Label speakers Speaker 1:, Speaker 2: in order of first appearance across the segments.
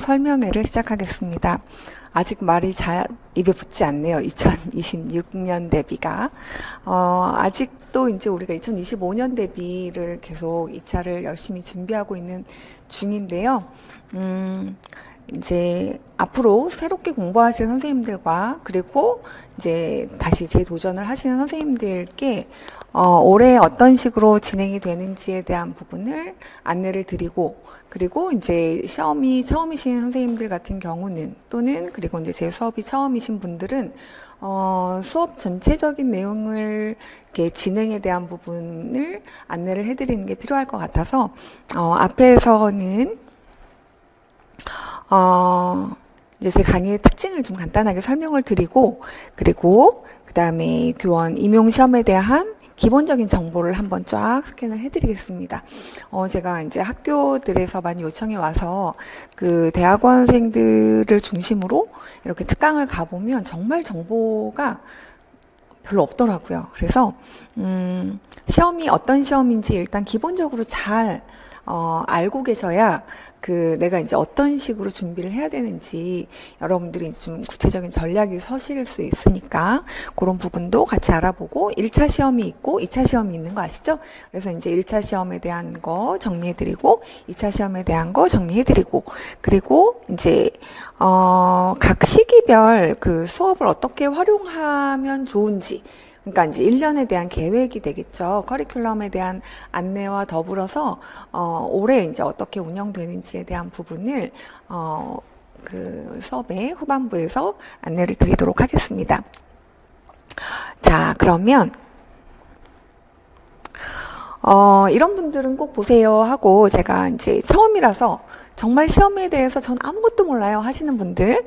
Speaker 1: 설명회를 시작하겠습니다. 아직 말이 잘 입에 붙지 않네요. 2026년 대비가. 아직도 이제 우리가 2025년 대비를 계속 2차를 열심히 준비하고 있는 중인데요. 이제 앞으로 새롭게 공부하실 선생님들과 그리고 이제 다시 재도전을 하시는 선생님들께 올해 어떤 식으로 진행이 되는지에 대한 부분을 안내를 드리고, 그리고 이제 시험이 처음이신 선생님들 같은 경우는, 또는 그리고 이제 제 수업이 처음이신 분들은 수업 전체적인 내용을 이렇게 진행에 대한 부분을 안내를 해드리는 게 필요할 것 같아서 앞에서는 이제 제 강의의 특징을 좀 간단하게 설명을 드리고, 그리고 그 다음에 교원 임용 시험에 대한 기본적인 정보를 한번 쫙 스캔을 해드리겠습니다. 제가 이제 학교들에서 많이 요청이 와서 그 대학원생들을 중심으로 이렇게 특강을 가보면 정말 정보가 별로 없더라고요. 그래서 시험이 어떤 시험인지 일단 기본적으로 잘 알고 계셔야 내가 이제 어떤 식으로 준비를 해야 되는지 여러분들이 좀 구체적인 전략이 서실 수 있으니까 그런 부분도 같이 알아보고, 1차 시험이 있고 2차 시험이 있는 거 아시죠? 그래서 이제 1차 시험에 대한 거 정리해드리고 2차 시험에 대한 거 정리해드리고, 그리고 이제 각 시기별 그 수업을 어떻게 활용하면 좋은지, 그러니까 이제 1년에 대한 계획이 되겠죠. 커리큘럼에 대한 안내와 더불어서 올해 이제 어떻게 운영되는지에 대한 부분을 그 수업의 후반부에서 안내를 드리도록 하겠습니다. 자, 그러면 이런 분들은 꼭 보세요 하고, 제가 이제 처음이라서 정말 시험에 대해서 전 아무것도 몰라요 하시는 분들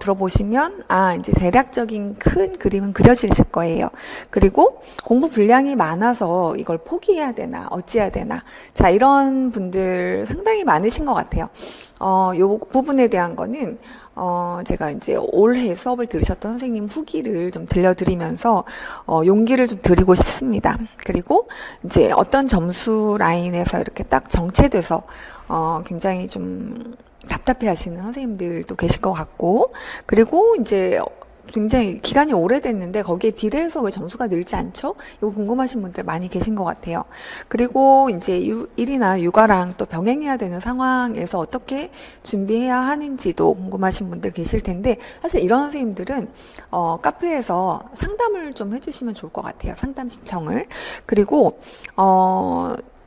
Speaker 1: 들어보시면 이제 대략적인 큰 그림은 그려지실 거예요. 그리고 공부 분량이 많아서 이걸 포기해야 되나 어찌해야 되나, 자, 이런 분들 상당히 많으신 것 같아요. 요 부분에 대한 거는 제가 이제 올해 수업을 들으셨던 선생님 후기를 좀 들려드리면서 용기를 좀 드리고 싶습니다. 그리고 이제 어떤 점수 라인에서 이렇게 딱 정체돼서 굉장히 좀 답답해 하시는 선생님들도 계실 것 같고, 그리고 이제 굉장히 기간이 오래됐는데 거기에 비례해서 왜 점수가 늘지 않죠? 이거 궁금하신 분들 많이 계신 것 같아요. 그리고 이제 일이나 육아랑 또 병행해야 되는 상황에서 어떻게 준비해야 하는지도 궁금하신 분들 계실 텐데, 사실 이런 선생님들은 카페에서 상담을 좀 해주시면 좋을 것 같아요. 상담 신청을. 그리고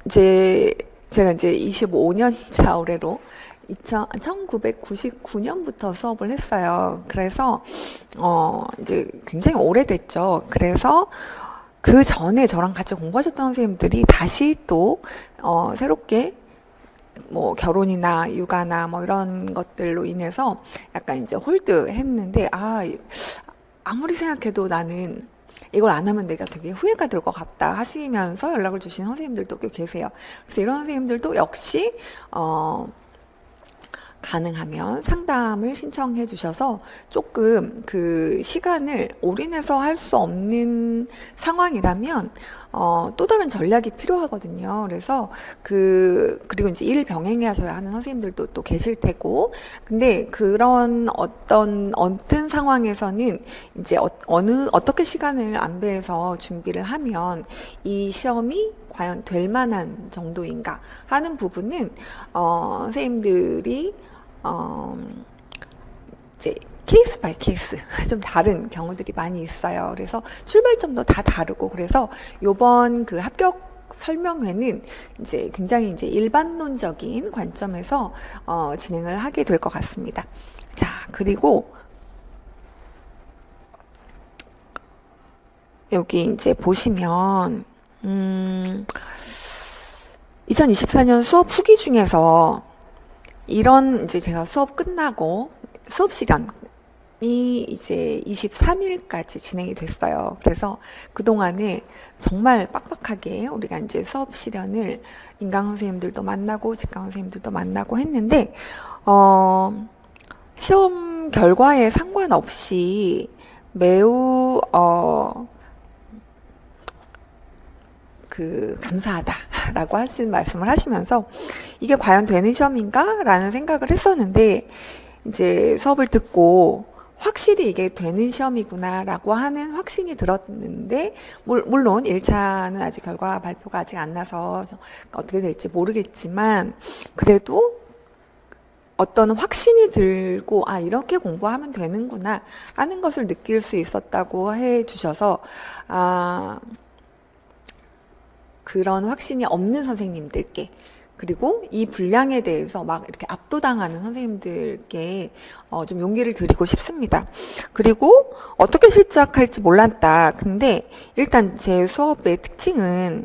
Speaker 1: 이제 제가 이제 25년차 올해로 1999년부터 수업을 했어요. 그래서 이제 굉장히 오래됐죠. 그래서 그 전에 저랑 같이 공부하셨던 선생님들이 다시 또 새롭게 뭐 결혼이나 육아나 뭐 이런 것들로 인해서 약간 이제 홀드 했는데, 아무리 생각해도 나는 이걸 안 하면 내가 되게 후회가 될 것 같다 하시면서 연락을 주신 선생님들도 꽤 계세요. 그래서 이런 선생님들도 역시 가능하면 상담을 신청해 주셔서 조금 그 시간을 올인해서 할 수 없는 상황이라면 또 다른 전략이 필요하거든요. 그래서 그리고 이제 일 병행해 하셔야 하는 선생님들도 또 계실 테고, 근데 그런 어떤 상황에서는 이제 어떻게 시간을 안배해서 준비를 하면 이 시험이 과연 될 만한 정도인가 하는 부분은 선생님들이 이제 케이스 바이 케이스 좀 다른 경우들이 많이 있어요. 그래서 출발점도 다 다르고, 그래서 요번 그 합격 설명회는 이제 굉장히 이제 일반론적인 관점에서 진행을 하게 될 것 같습니다. 자, 그리고 여기 이제 보시면 2024년 수업 후기 중에서 이런 이제 제가 수업 끝나고 수업 시간이 이제 23일까지 진행이 됐어요. 그래서 그동안에 정말 빡빡하게 우리가 이제 수업 실현을 인강 선생님들도 만나고 직강 선생님들도 만나고 했는데, 시험 결과에 상관없이 매우 감사하다라고 하신 말씀을 하시면서 이게 과연 되는 시험인가? 라는 생각을 했었는데 이제 수업을 듣고 확실히 이게 되는 시험이구나 라고 하는 확신이 들었는데 물론 1차는 아직 결과 발표가 아직 안 나서 어떻게 될지 모르겠지만 그래도 어떤 확신이 들고 이렇게 공부하면 되는구나 하는 것을 느낄 수 있었다고 해 주셔서 그런 확신이 없는 선생님들께 그리고 이 분량에 대해서 막 이렇게 압도당하는 선생님들께 좀 용기를 드리고 싶습니다. 그리고 어떻게 실작할지 몰랐다. 근데 일단 제 수업의 특징은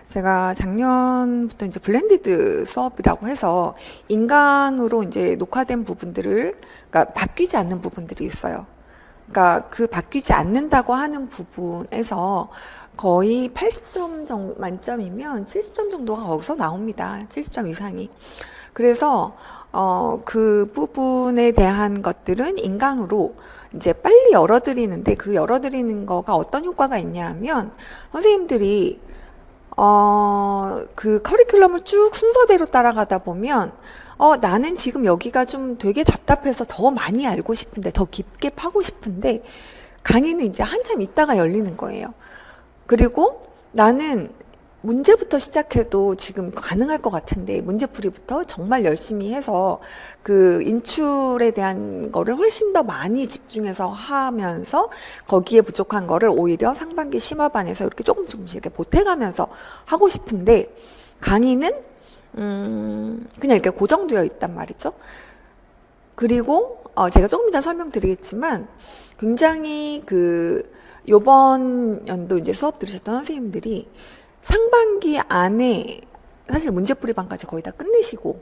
Speaker 1: 제가 작년부터 이제 블렌디드 수업이라고 해서 인강으로 이제 녹화된 부분들을 그러니까 바뀌지 않는 부분들이 있어요. 그러니까 그 바뀌지 않는다고 하는 부분에서 거의 80점 만점이면 70점 정도가 거기서 나옵니다. 70점 이상이. 그래서 그 부분에 대한 것들은 인강으로 이제 빨리 열어드리는데 그 열어드리는 거가 어떤 효과가 있냐 하면 선생님들이 그 커리큘럼을 쭉 순서대로 따라가다 보면 나는 지금 여기가 좀 되게 답답해서 더 많이 알고 싶은데 더 깊게 파고 싶은데 강의는 이제 한참 있다가 열리는 거예요. 그리고 나는 문제부터 시작해도 지금 가능할 것 같은데 문제풀이부터 정말 열심히 해서 그 인출에 대한 거를 훨씬 더 많이 집중해서 하면서 거기에 부족한 거를 오히려 상반기 심화반에서 이렇게 조금씩 이렇게 보태가면서 하고 싶은데 강의는 그냥 이렇게 고정되어 있단 말이죠. 그리고 제가 조금 이따 설명드리겠지만 굉장히 요번 연도 이제 수업 들으셨던 선생님들이 상반기 안에 사실 문제풀이반까지 거의 다 끝내시고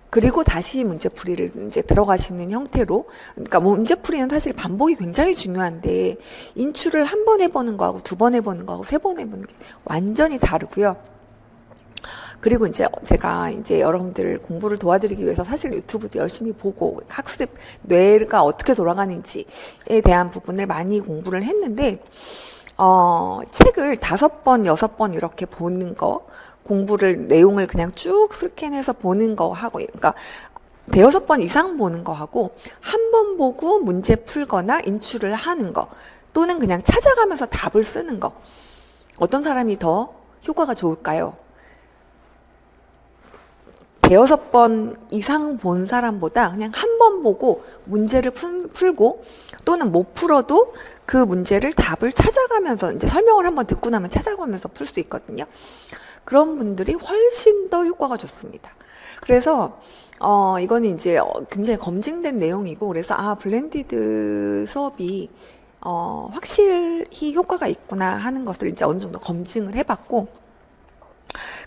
Speaker 1: 그리고 다시 문제풀이를 이제 들어가시는 형태로 그러니까 문제풀이는 사실 반복이 굉장히 중요한데 인출을 한 번 해보는 거하고 두 번 해보는 거하고 세 번 해보는 게 완전히 다르고요. 그리고 이제 제가 이제 여러분들 공부를 도와드리기 위해서 사실 유튜브도 열심히 보고 학습 뇌가 어떻게 돌아가는지에 대한 부분을 많이 공부를 했는데 책을 5번, 6번 이렇게 보는 거 공부를 내용을 그냥 쭉 스캔해서 보는 거 하고 그러니까 5번 이상 보는 거 하고 한 번 보고 문제 풀거나 인출을 하는 거 또는 그냥 찾아가면서 답을 쓰는 거 어떤 사람이 더 효과가 좋을까요? 5번 이상 본 사람보다 그냥 한 번 보고 문제를 풀고 또는 못 풀어도 그 문제를 답을 찾아가면서 이제 설명을 한번 듣고 나면 찾아가면서 풀 수 있거든요. 그런 분들이 훨씬 더 효과가 좋습니다. 그래서 이거는 이제 굉장히 검증된 내용이고 그래서 블렌디드 수업이 확실히 효과가 있구나 하는 것을 이제 어느 정도 검증을 해봤고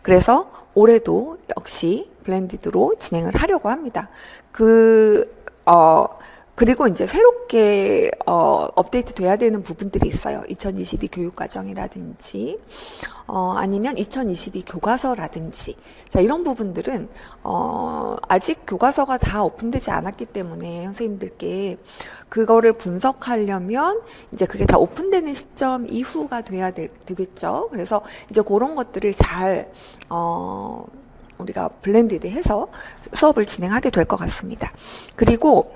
Speaker 1: 그래서 올해도 역시 블렌디드로 진행을 하려고 합니다. 그리고 이제 새롭게 업데이트 돼야 되는 부분들이 있어요. 2022 교육과정이라든지 아니면 2022 교과서라든지 자 이런 부분들은 아직 교과서가 다 오픈되지 않았기 때문에 선생님들께 그거를 분석하려면 이제 그게 다 오픈되는 시점 이후가 돼야 되겠죠. 그래서 이제 그런 것들을 잘 우리가 블렌디드 해서 수업을 진행하게 될 것 같습니다. 그리고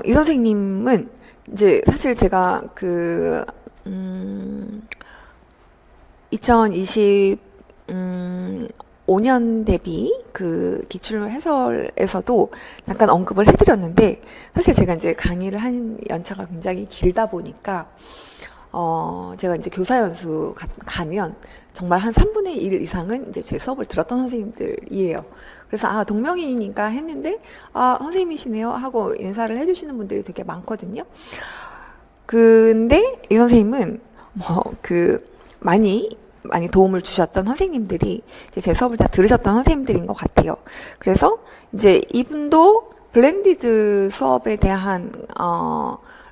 Speaker 1: 이 선생님은 이제 사실 제가 2025년 대비 기출 해설에서도 잠깐 언급을 해드렸는데 사실 제가 이제 강의를 한 연차가 굉장히 길다 보니까 제가 이제 교사연수 가면 정말 한 3분의 1 이상은 이제 제 수업을 들었던 선생님들이에요. 그래서 동명이인인가 했는데 선생님이시네요 하고 인사를 해주시는 분들이 되게 많거든요. 근데 이 선생님은 많이 도움을 주셨던 선생님들이 이제 제 수업을 다 들으셨던 선생님들인 것 같아요. 그래서 이제 이분도 블렌디드 수업에 대한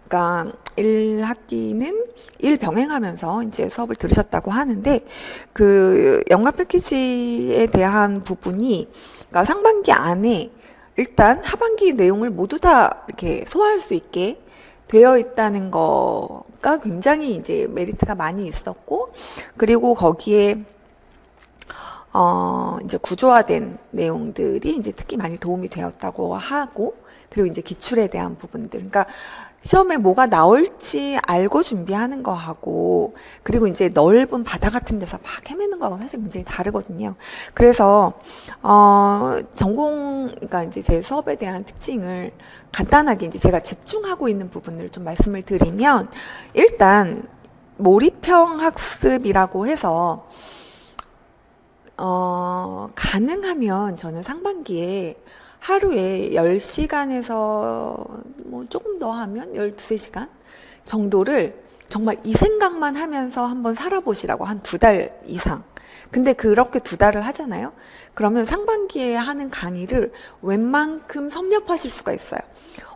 Speaker 1: 그러니까 1학기는 1병행하면서 이제 수업을 들으셨다고 하는데 그 연간 패키지에 대한 부분이 그러니까 상반기 안에 일단 하반기 내용을 모두 다 이렇게 소화할 수 있게 되어 있다는 거가 굉장히 이제 메리트가 많이 있었고, 그리고 거기에 이제 구조화된 내용들이 이제 특히 많이 도움이 되었다고 하고, 그리고 이제 기출에 대한 부분들. 그러니까 시험에 뭐가 나올지 알고 준비하는 거하고, 그리고 이제 넓은 바다 같은 데서 막 헤매는 거하고 사실 굉장히 다르거든요. 그래서, 그러니까 이제 제 수업에 대한 특징을 간단하게 이제 제가 집중하고 있는 부분을 좀 말씀을 드리면, 일단, 몰입형 학습이라고 해서, 가능하면 저는 상반기에 하루에 10시간에서 뭐 조금 더 하면 12, 3시간 정도를 정말 이 생각만 하면서 한번 살아보시라고, 한 2달 이상. 근데 그렇게 2달을 하잖아요. 그러면 상반기에 하는 강의를 웬만큼 섭렵하실 수가 있어요.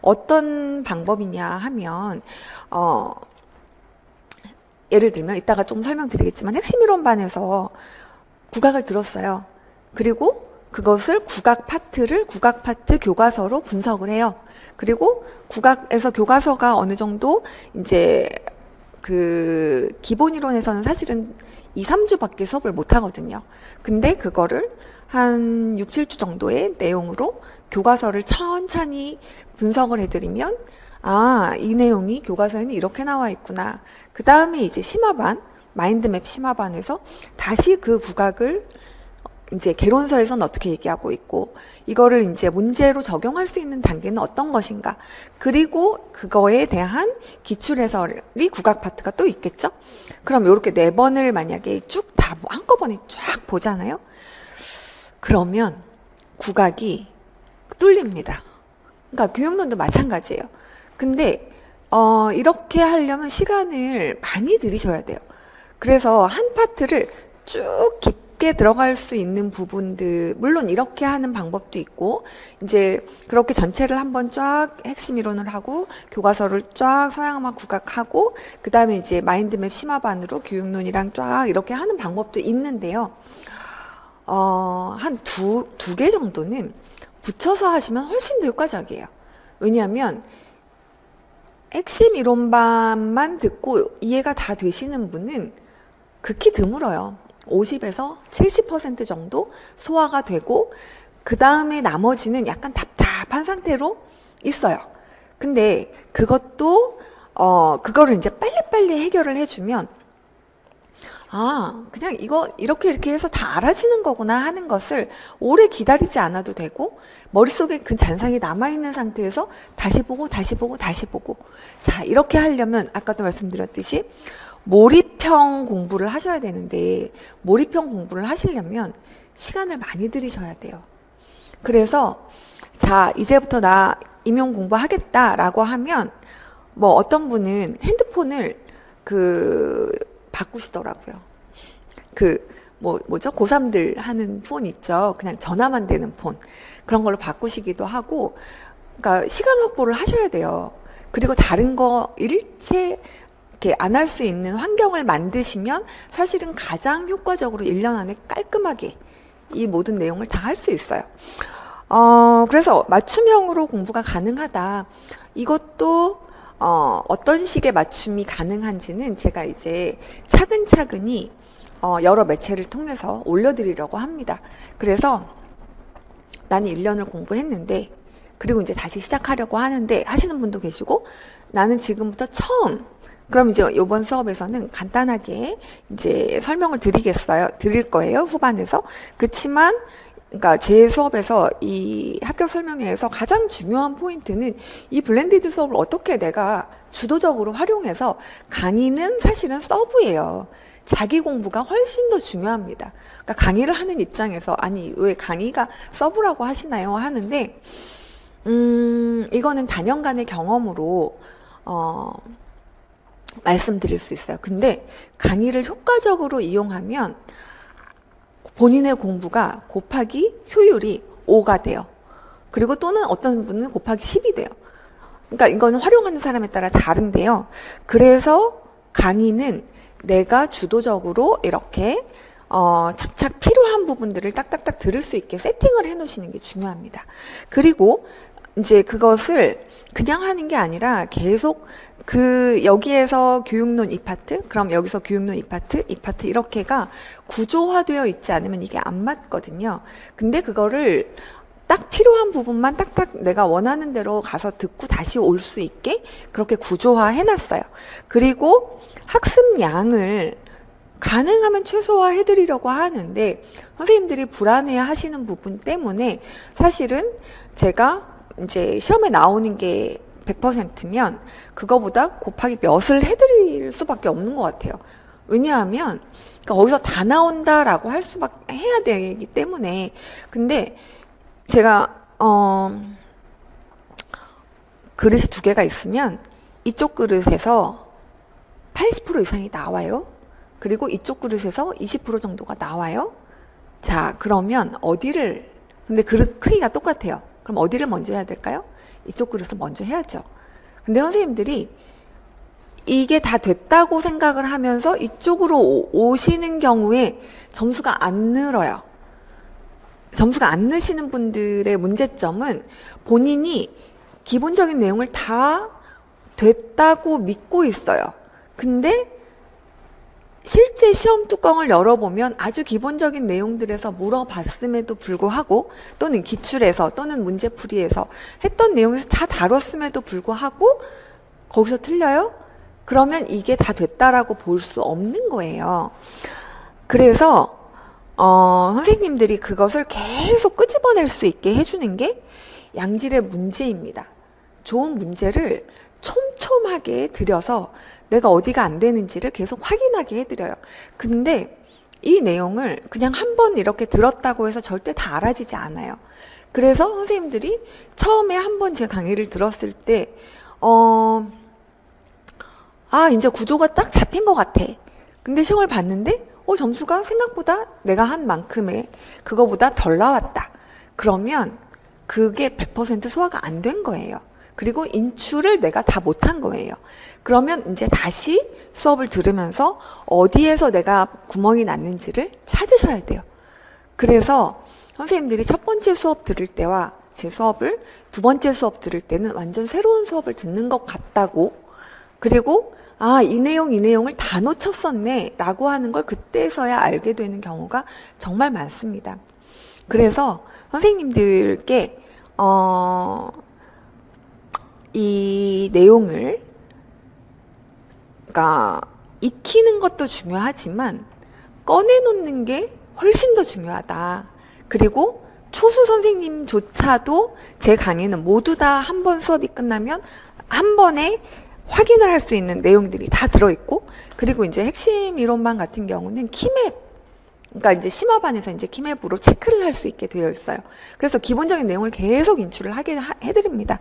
Speaker 1: 어떤 방법이냐 하면, 예를 들면 이따가 좀 설명드리겠지만 핵심 이론반에서 국악을 들었어요. 그리고 그것을 국악 파트 교과서로 분석을 해요. 그리고 국악에서 교과서가 어느 정도 이제 그 기본 이론에서는 사실은 2, 3주밖에 수업을 못 하거든요. 근데 그거를 한 6, 7주 정도의 내용으로 교과서를 천천히 분석을 해드리면, 아, 이 내용이 교과서에는 이렇게 나와 있구나. 그 다음에 이제 심화반, 마인드맵 심화반에서 다시 그 국악을 이제 개론서에서는 어떻게 얘기하고 있고, 이거를 이제 문제로 적용할 수 있는 단계는 어떤 것인가, 그리고 그거에 대한 기출 해설이 국악 파트가 또 있겠죠. 그럼 이렇게 4번을 만약에 쭉 다 한꺼번에 쫙 보잖아요. 그러면 국악이 뚫립니다. 그러니까 교육론도 마찬가지예요. 근데 이렇게 하려면 시간을 많이 들이셔야 돼요. 그래서 한 파트를 쭉 깊게 들어갈 수 있는 부분들, 물론 이렇게 하는 방법도 있고, 이제 그렇게 전체를 한번 쫙 핵심 이론을 하고, 교과서를 쫙 서양음악 국악하고, 그 다음에 이제 마인드맵 심화반으로 교육론이랑 쫙 이렇게 하는 방법도 있는데요. 한 두 개 정도는 붙여서 하시면 훨씬 더 효과적이에요. 왜냐하면 핵심 이론반만 듣고 이해가 다 되시는 분은 극히 드물어요. 50에서 70% 정도 소화가 되고, 그 다음에 나머지는 약간 답답한 상태로 있어요. 근데 그것도 그거를 이제 빨리빨리 해결을 해주면, 아, 그냥 이거 이렇게 해서 다 알아지는 거구나 하는 것을 오래 기다리지 않아도 되고, 머릿속에 그 잔상이 남아있는 상태에서 다시 보고 자, 이렇게 하려면 아까도 말씀드렸듯이 몰입형 공부를 하셔야 되는데, 몰입형 공부를 하시려면 시간을 많이 들이셔야 돼요. 그래서 자, 이제부터 나 임용 공부하겠다라고 하면, 뭐 어떤 분은 핸드폰을 바꾸시더라고요. 뭐죠? 고3들 하는 폰 있죠. 그냥 전화만 되는 폰. 그런 걸로 바꾸시기도 하고, 그러니까 시간 확보를 하셔야 돼요. 그리고 다른 거 일체 안 할 수 있는 환경을 만드시면 사실은 가장 효과적으로 1년 안에 깔끔하게 이 모든 내용을 다 할 수 있어요. 그래서 맞춤형으로 공부가 가능하다. 이것도 어떤 식의 맞춤이 가능한지는 제가 이제 차근차근히 여러 매체를 통해서 올려드리려고 합니다. 그래서 나는 1년을 공부했는데, 그리고 이제 다시 시작하려고 하는데 하시는 분도 계시고, 나는 지금부터 처음, 그럼 이제 이번 수업에서는 간단하게 이제 설명을 드릴 거예요, 후반에서. 그치만 그러니까 제 수업에서 이 합격 설명회에서 가장 중요한 포인트는 이 블렌디드 수업을 어떻게 내가 주도적으로 활용해서, 강의는 사실은 서브예요. 자기 공부가 훨씬 더 중요합니다. 그러니까 강의를 하는 입장에서, 아니 왜 강의가 서브라고 하시나요? 하는데, 이거는 단연간의 경험으로 말씀드릴 수 있어요. 근데 강의를 효과적으로 이용하면 본인의 공부가 곱하기 효율이 5가 돼요. 그리고 또는 어떤 분은 곱하기 10이 돼요. 그러니까 이거는 활용하는 사람에 따라 다른데요. 그래서 강의는 내가 주도적으로 이렇게 착착 필요한 부분들을 딱딱딱 들을 수 있게 세팅을 해 놓으시는 게 중요합니다. 그리고 이제 그것을 그냥 하는 게 아니라 계속 여기에서 교육론 이 파트, 그럼 여기서 교육론 이 파트 이렇게가 구조화되어 있지 않으면 이게 안 맞거든요. 근데 그거를 딱 필요한 부분만 딱딱 내가 원하는 대로 가서 듣고 다시 올 수 있게 그렇게 구조화 해놨어요. 그리고 학습량을 가능하면 최소화 해드리려고 하는데 선생님들이 불안해 하시는 부분 때문에 사실은 제가 이제 시험에 나오는 게 100%면 그거보다 곱하기 몇을 해드릴 수밖에 없는 것 같아요. 왜냐하면 그러니까 거기서 다 나온다라고 할 수밖에 해야 되기 때문에. 근데 제가 그릇이 두 개가 있으면 이쪽 그릇에서 80% 이상이 나와요. 그리고 이쪽 그릇에서 20% 정도가 나와요. 자, 그러면 근데 그릇 크기가 똑같아요. 그럼 어디를 먼저 해야 될까요? 이쪽 그릇을 먼저 해야죠. 근데 선생님들이 이게 다 됐다고 생각을 하면서 이쪽으로 오시는 경우에 점수가 안 늘어요. 점수가 안 느시는 분들의 문제점은 본인이 기본적인 내용을 다 됐다고 믿고 있어요. 근데 실제 시험 뚜껑을 열어보면 아주 기본적인 내용들에서 물어봤음에도 불구하고 또는 기출에서 또는 문제풀이에서 했던 내용에서 다 다뤘음에도 불구하고 거기서 틀려요? 그러면 이게 다 됐다라고 볼 수 없는 거예요. 그래서 선생님들이 그것을 계속 끄집어낼 수 있게 해주는 게 양질의 문제입니다. 좋은 문제를 촘촘하게 드려서 내가 어디가 안 되는지를 계속 확인하게 해드려요. 근데 이 내용을 그냥 한 번 이렇게 들었다고 해서 절대 다 알아지지 않아요. 그래서 선생님들이 처음에 한 번 제 강의를 들었을 때 이제 구조가 딱 잡힌 것 같아. 근데 시험을 봤는데 점수가 생각보다 내가 한 만큼의 그거보다 덜 나왔다. 그러면 그게 100% 소화가 안 된 거예요. 그리고 인출을 내가 다 못한 거예요. 그러면 이제 다시 수업을 들으면서 어디에서 내가 구멍이 났는지를 찾으셔야 돼요. 그래서 선생님들이 첫 번째 수업 들을 때와 제 수업을 두 번째 수업 들을 때는 완전 새로운 수업을 듣는 것 같다고, 그리고 이 내용을 다 놓쳤었네 라고 하는 걸 그때서야 알게 되는 경우가 정말 많습니다. 그래서 선생님들께 이 내용을 그러니까 익히는 것도 중요하지만 꺼내놓는 게 훨씬 더 중요하다. 그리고 초수 선생님조차도 제 강의는 모두 다 한 번 수업이 끝나면 한 번에 확인을 할 수 있는 내용들이 다 들어있고, 그리고 이제 핵심 이론반 같은 경우는 키맵, 그러니까 이제 심화반에서 이제 키맵으로 체크를 할 수 있게 되어 있어요. 그래서 기본적인 내용을 계속 인출을 하게 해드립니다.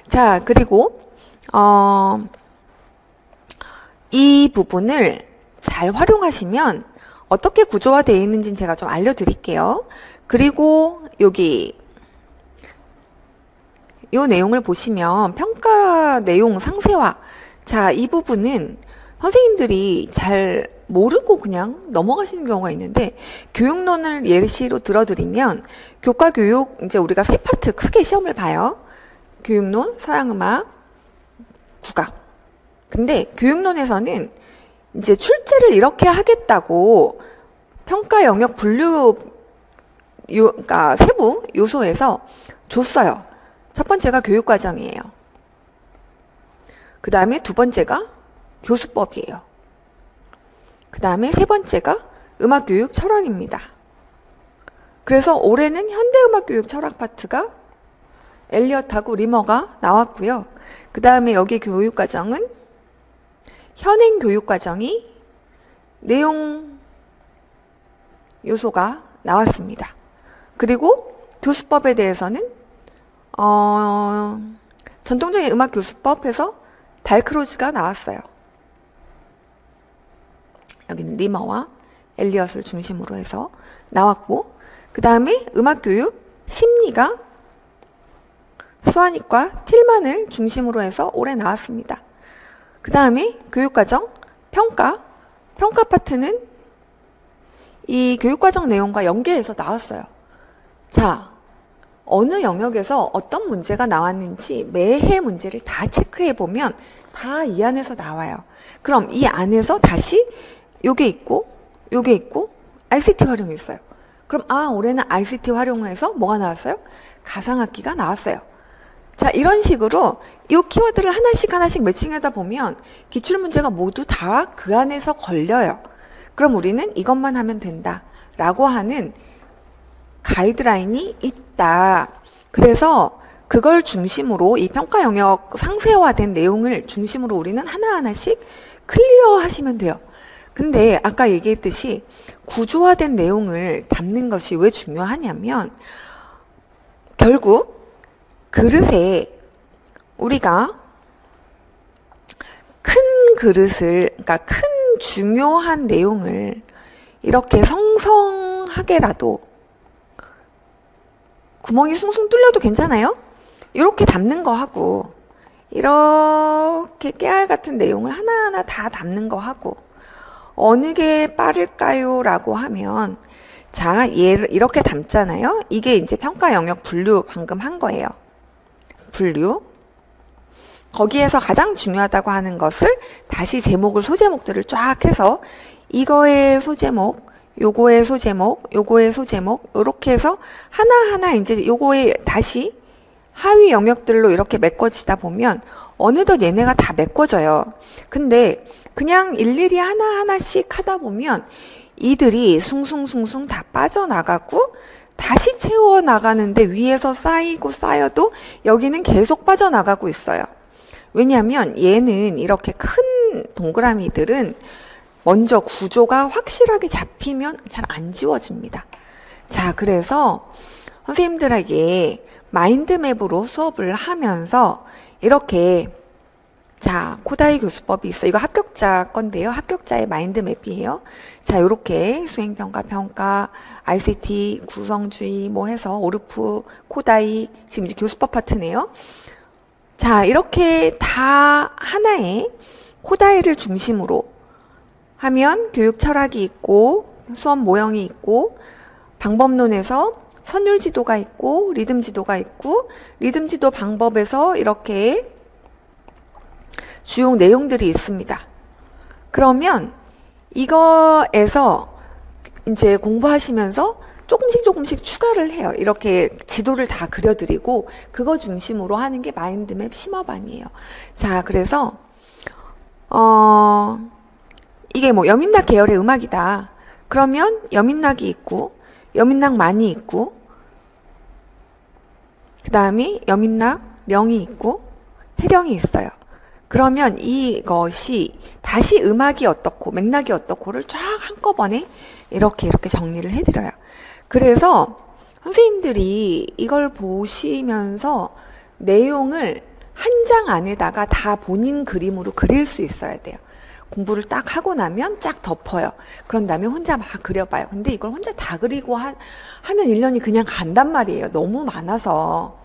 Speaker 1: 자, 그리고 이 부분을 잘 활용하시면 어떻게 구조화되어 있는지는 제가 좀 알려드릴게요. 그리고 여기 이 내용을 보시면 평가 내용 상세화, 자, 이 부분은 선생님들이 잘 모르고 그냥 넘어가시는 경우가 있는데, 교육론을 예시로 들어드리면 교과교육 이제 우리가 세 파트 크게 시험을 봐요. 교육론, 서양음악, 국악. 근데 교육론에서는 이제 출제를 이렇게 하겠다고 평가 영역 분류 그러니까 세부 요소에서 줬어요. 첫 번째가 교육과정이에요. 그 다음에 두 번째가 교수법이에요. 그 다음에 세 번째가 음악교육 철학입니다. 그래서 올해는 현대음악교육 철학 파트가 엘리엇하고 리머가 나왔고요. 그 다음에 여기 교육과정은 현행 교육과정이 내용 요소가 나왔습니다. 그리고 교수법에 대해서는 전통적인 음악교수법에서 달크로즈가 나왔어요. 여기는 리머와 엘리엇을 중심으로 해서 나왔고, 그 다음에 음악교육 심리가 스와닉과 틸만을 중심으로 해서 올해 나왔습니다. 그 다음에 교육과정 평가 파트는 이 교육과정 내용과 연계해서 나왔어요. 자, 어느 영역에서 어떤 문제가 나왔는지 매해 문제를 다 체크해 보면 다 이 안에서 나와요. 그럼 이 안에서 다시 요게 있고 요게 있고 ICT 활용했어요. 그럼 올해는 ICT 활용해서 뭐가 나왔어요? 가상학기가 나왔어요. 자, 이런 식으로 이 키워드를 하나씩 매칭하다 보면 기출문제가 모두 다 그 안에서 걸려요. 그럼 우리는 이것만 하면 된다 라고 하는 가이드라인이 있다. 그래서 그걸 중심으로 이 평가 영역 상세화된 내용을 중심으로 우리는 하나하나씩 클리어 하시면 돼요. 근데 아까 얘기했듯이 구조화된 내용을 담는 것이 왜 중요하냐면 결국 그릇에 우리가 큰 그릇을, 그러니까 큰 중요한 내용을 이렇게 성성하게라도 구멍이 숭숭 뚫려도 괜찮아요? 이렇게 담는 거 하고 이렇게 깨알 같은 내용을 하나하나 다 담는 거 하고 어느 게 빠를까요? 라고 하면 자, 얘를 이렇게 담잖아요. 이게 이제 평가 영역 분류 방금 한 거예요. 분류. 거기에서 가장 중요하다고 하는 것을 다시 제목을 소제목들을 쫙 해서 이거의 소제목, 요거의 소제목, 요거의 소제목 이렇게 해서 하나하나 이제 요거에 다시 하위 영역들로 이렇게 메꿔지다 보면 어느덧 얘네가 다 메꿔져요. 근데 그냥 일일이 하나하나씩 하다 보면 이들이 숭숭숭숭 다 빠져나가고 다시 채워나가는데 위에서 쌓이고 쌓여도 여기는 계속 빠져나가고 있어요. 왜냐하면 얘는 이렇게 큰 동그라미들은 먼저 구조가 확실하게 잡히면 잘 안 지워집니다. 자, 그래서 선생님들에게 마인드맵으로 수업을 하면서 이렇게 자, 코다이 교수법이 있어. 이거 합격자 건데요. 합격자의 마인드맵이에요. 자, 요렇게 수행평가, 평가, ICT, 구성주의 뭐 해서 오르프, 코다이, 지금 이제 교수법 파트네요. 자, 이렇게 다 하나의 코다이를 중심으로 하면 교육 철학이 있고 수업 모형이 있고 방법론에서 선율 지도가 있고 리듬 지도가 있고 리듬 지도 방법에서 이렇게 주요 내용들이 있습니다. 그러면 이거에서 이제 공부하시면서 조금씩 추가를 해요. 이렇게 지도를 다 그려드리고 그거 중심으로 하는 게 마인드맵 심화반이에요. 자, 그래서 이게 뭐 여민락 계열의 음악이다. 그러면 여민락이 있고 여민락 많이 있고 그 다음에 여민락 령이 있고 해령이 있어요. 그러면 이것이 다시 음악이 어떻고 맥락이 어떻고를 쫙 한꺼번에 이렇게 정리를 해드려요. 그래서 선생님들이 이걸 보시면서 내용을 한 장 안에다가 다 본인 그림으로 그릴 수 있어야 돼요. 공부를 딱 하고 나면 쫙 덮어요. 그런 다음에 혼자 막 그려봐요. 근데 이걸 혼자 다 그리고 하면 1년이 그냥 간단 말이에요. 너무 많아서.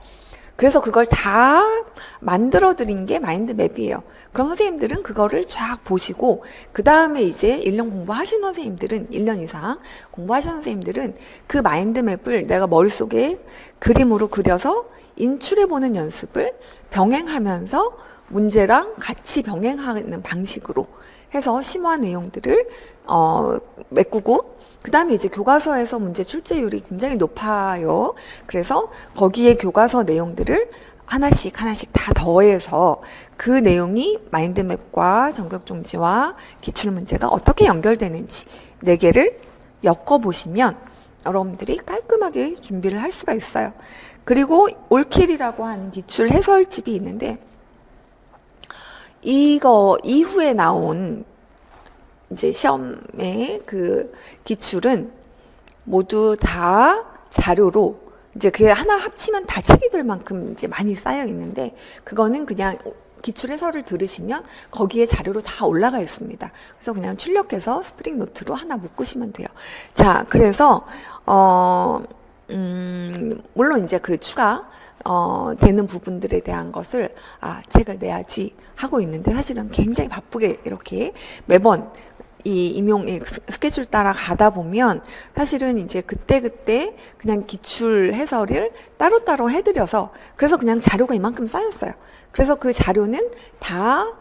Speaker 1: 그래서 그걸 다 만들어 드린 게 마인드맵이에요. 그럼 선생님들은 그거를 쫙 보시고 그 다음에 이제 1년 공부하신 선생님들은 1년 이상 공부하신 선생님들은 그 마인드맵을 내가 머릿속에 그림으로 그려서 인출해보는 연습을 병행하면서 문제랑 같이 병행하는 방식으로 해서 심화 내용들을 메꾸고 그 다음에 이제 교과서에서 문제 출제율이 굉장히 높아요. 그래서 거기에 교과서 내용들을 하나씩 다 더해서 그 내용이 마인드맵과 전격종지와 기출문제가 어떻게 연결되는지 4개를 엮어보시면 여러분들이 깔끔하게 준비를 할 수가 있어요. 그리고 올킬이라고 하는 기출 해설집이 있는데 이거 이후에 나온 이제 시험의 그 기출은 모두 다 자료로 이제 그게 하나 합치면 다 책이 될 만큼 이제 많이 쌓여 있는데 그거는 그냥 기출 해설을 들으시면 거기에 자료로 다 올라가 있습니다. 그래서 그냥 출력해서 스프링 노트로 하나 묶으시면 돼요. 자, 그래서 물론 이제 그 추가 되는 부분들에 대한 것을 책을 내야지 하고 있는데 사실은 굉장히 바쁘게 이렇게 매번 이 임용 스케줄 따라 가다 보면 사실은 이제 그때그때 그냥 기출 해설을 따로따로 해드려서 그래서 그냥 자료가 이만큼 쌓였어요. 그래서 그 자료는 다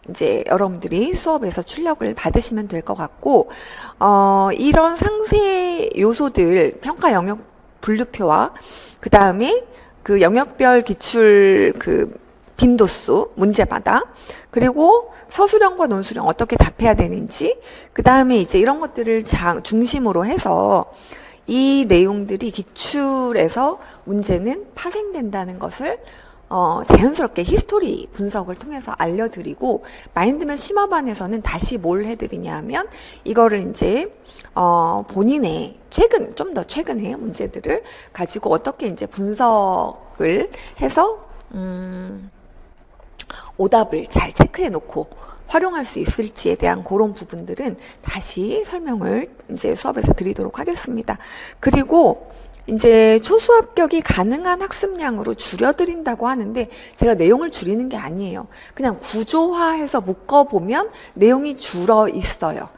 Speaker 1: 이제 여러분들이 수업에서 출력을 받으시면 될 것 같고, 이런 상세 요소들, 평가 영역 분류표와 그 다음에 그 영역별 기출 그 빈도수 문제마다, 그리고 서술형과 논술형 어떻게 답해야 되는지, 그 다음에 이제 이런 것들을 중심으로 해서 이 내용들이 기출에서 문제는 파생된다는 것을 자연스럽게 히스토리 분석을 통해서 알려드리고, 마인드맵 심화반에서는 다시 뭘 해드리냐 하면 이거를 이제 본인의 좀 더 최근의 문제들을 가지고 어떻게 이제 분석을 해서 오답을 잘 체크해 놓고 활용할 수 있을지에 대한 그런 부분들은 다시 설명을 이제 수업에서 드리도록 하겠습니다. 그리고 이제 초수 합격이 가능한 학습량으로 줄여드린다고 하는데 제가 내용을 줄이는 게 아니에요. 그냥 구조화해서 묶어보면 내용이 줄어 있어요.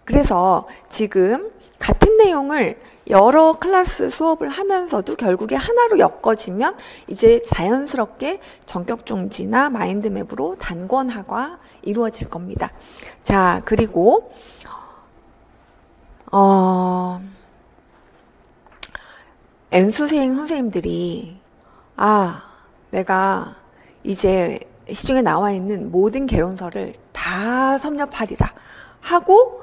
Speaker 1: 그래서 지금 같은 내용을 여러 클래스 수업을 하면서도 결국에 하나로 엮어지면 이제 자연스럽게 전격종지나 마인드맵으로 단권화가 이루어질 겁니다. 자, 그리고 N수생 선생님들이 내가 이제 시중에 나와 있는 모든 개론서를 다 섭렵하리라 하고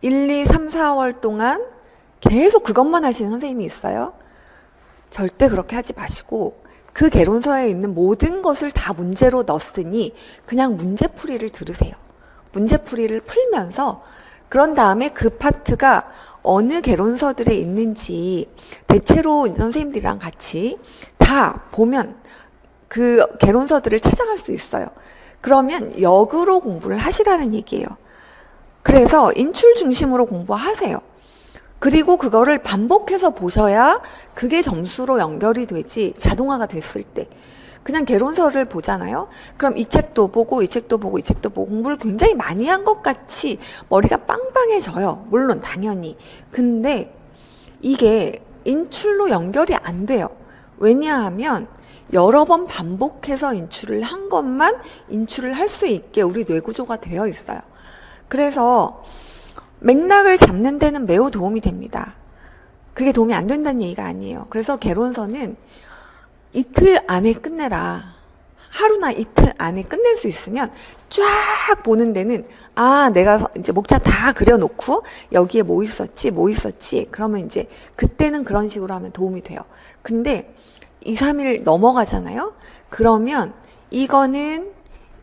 Speaker 1: 1, 2, 3, 4월 동안 계속 그것만 하시는 선생님이 있어요. 절대 그렇게 하지 마시고 그 개론서에 있는 모든 것을 다 문제로 넣었으니 그냥 문제풀이를 들으세요. 문제풀이를 풀면서 그런 다음에 그 파트가 어느 개론서들에 있는지 대체로 선생님들이랑 같이 다 보면 그 개론서들을 찾아갈 수 있어요. 그러면 역으로 공부를 하시라는 얘기예요. 그래서 인출 중심으로 공부하세요. 그리고 그거를 반복해서 보셔야 그게 점수로 연결이 되지, 자동화가 됐을 때. 그냥 개론서를 보잖아요. 그럼 이 책도 보고 이 책도 보고 이 책도 보고 공부를 굉장히 많이 한 것 같이 머리가 빵빵해져요. 물론 당연히. 근데 이게 인출로 연결이 안 돼요. 왜냐하면 여러 번 반복해서 인출을 한 것만 인출을 할 수 있게 우리 뇌구조가 되어 있어요. 그래서 맥락을 잡는 데는 매우 도움이 됩니다. 그게 도움이 안 된다는 얘기가 아니에요. 그래서 개론서는 이틀 안에 끝내라. 하루나 이틀 안에 끝낼 수 있으면 쫙 보는 데는 내가 이제 목차 다 그려놓고 여기에 뭐 있었지 그러면 이제 그때는 그런 식으로 하면 도움이 돼요. 근데 2, 3일 넘어가잖아요. 그러면 이거는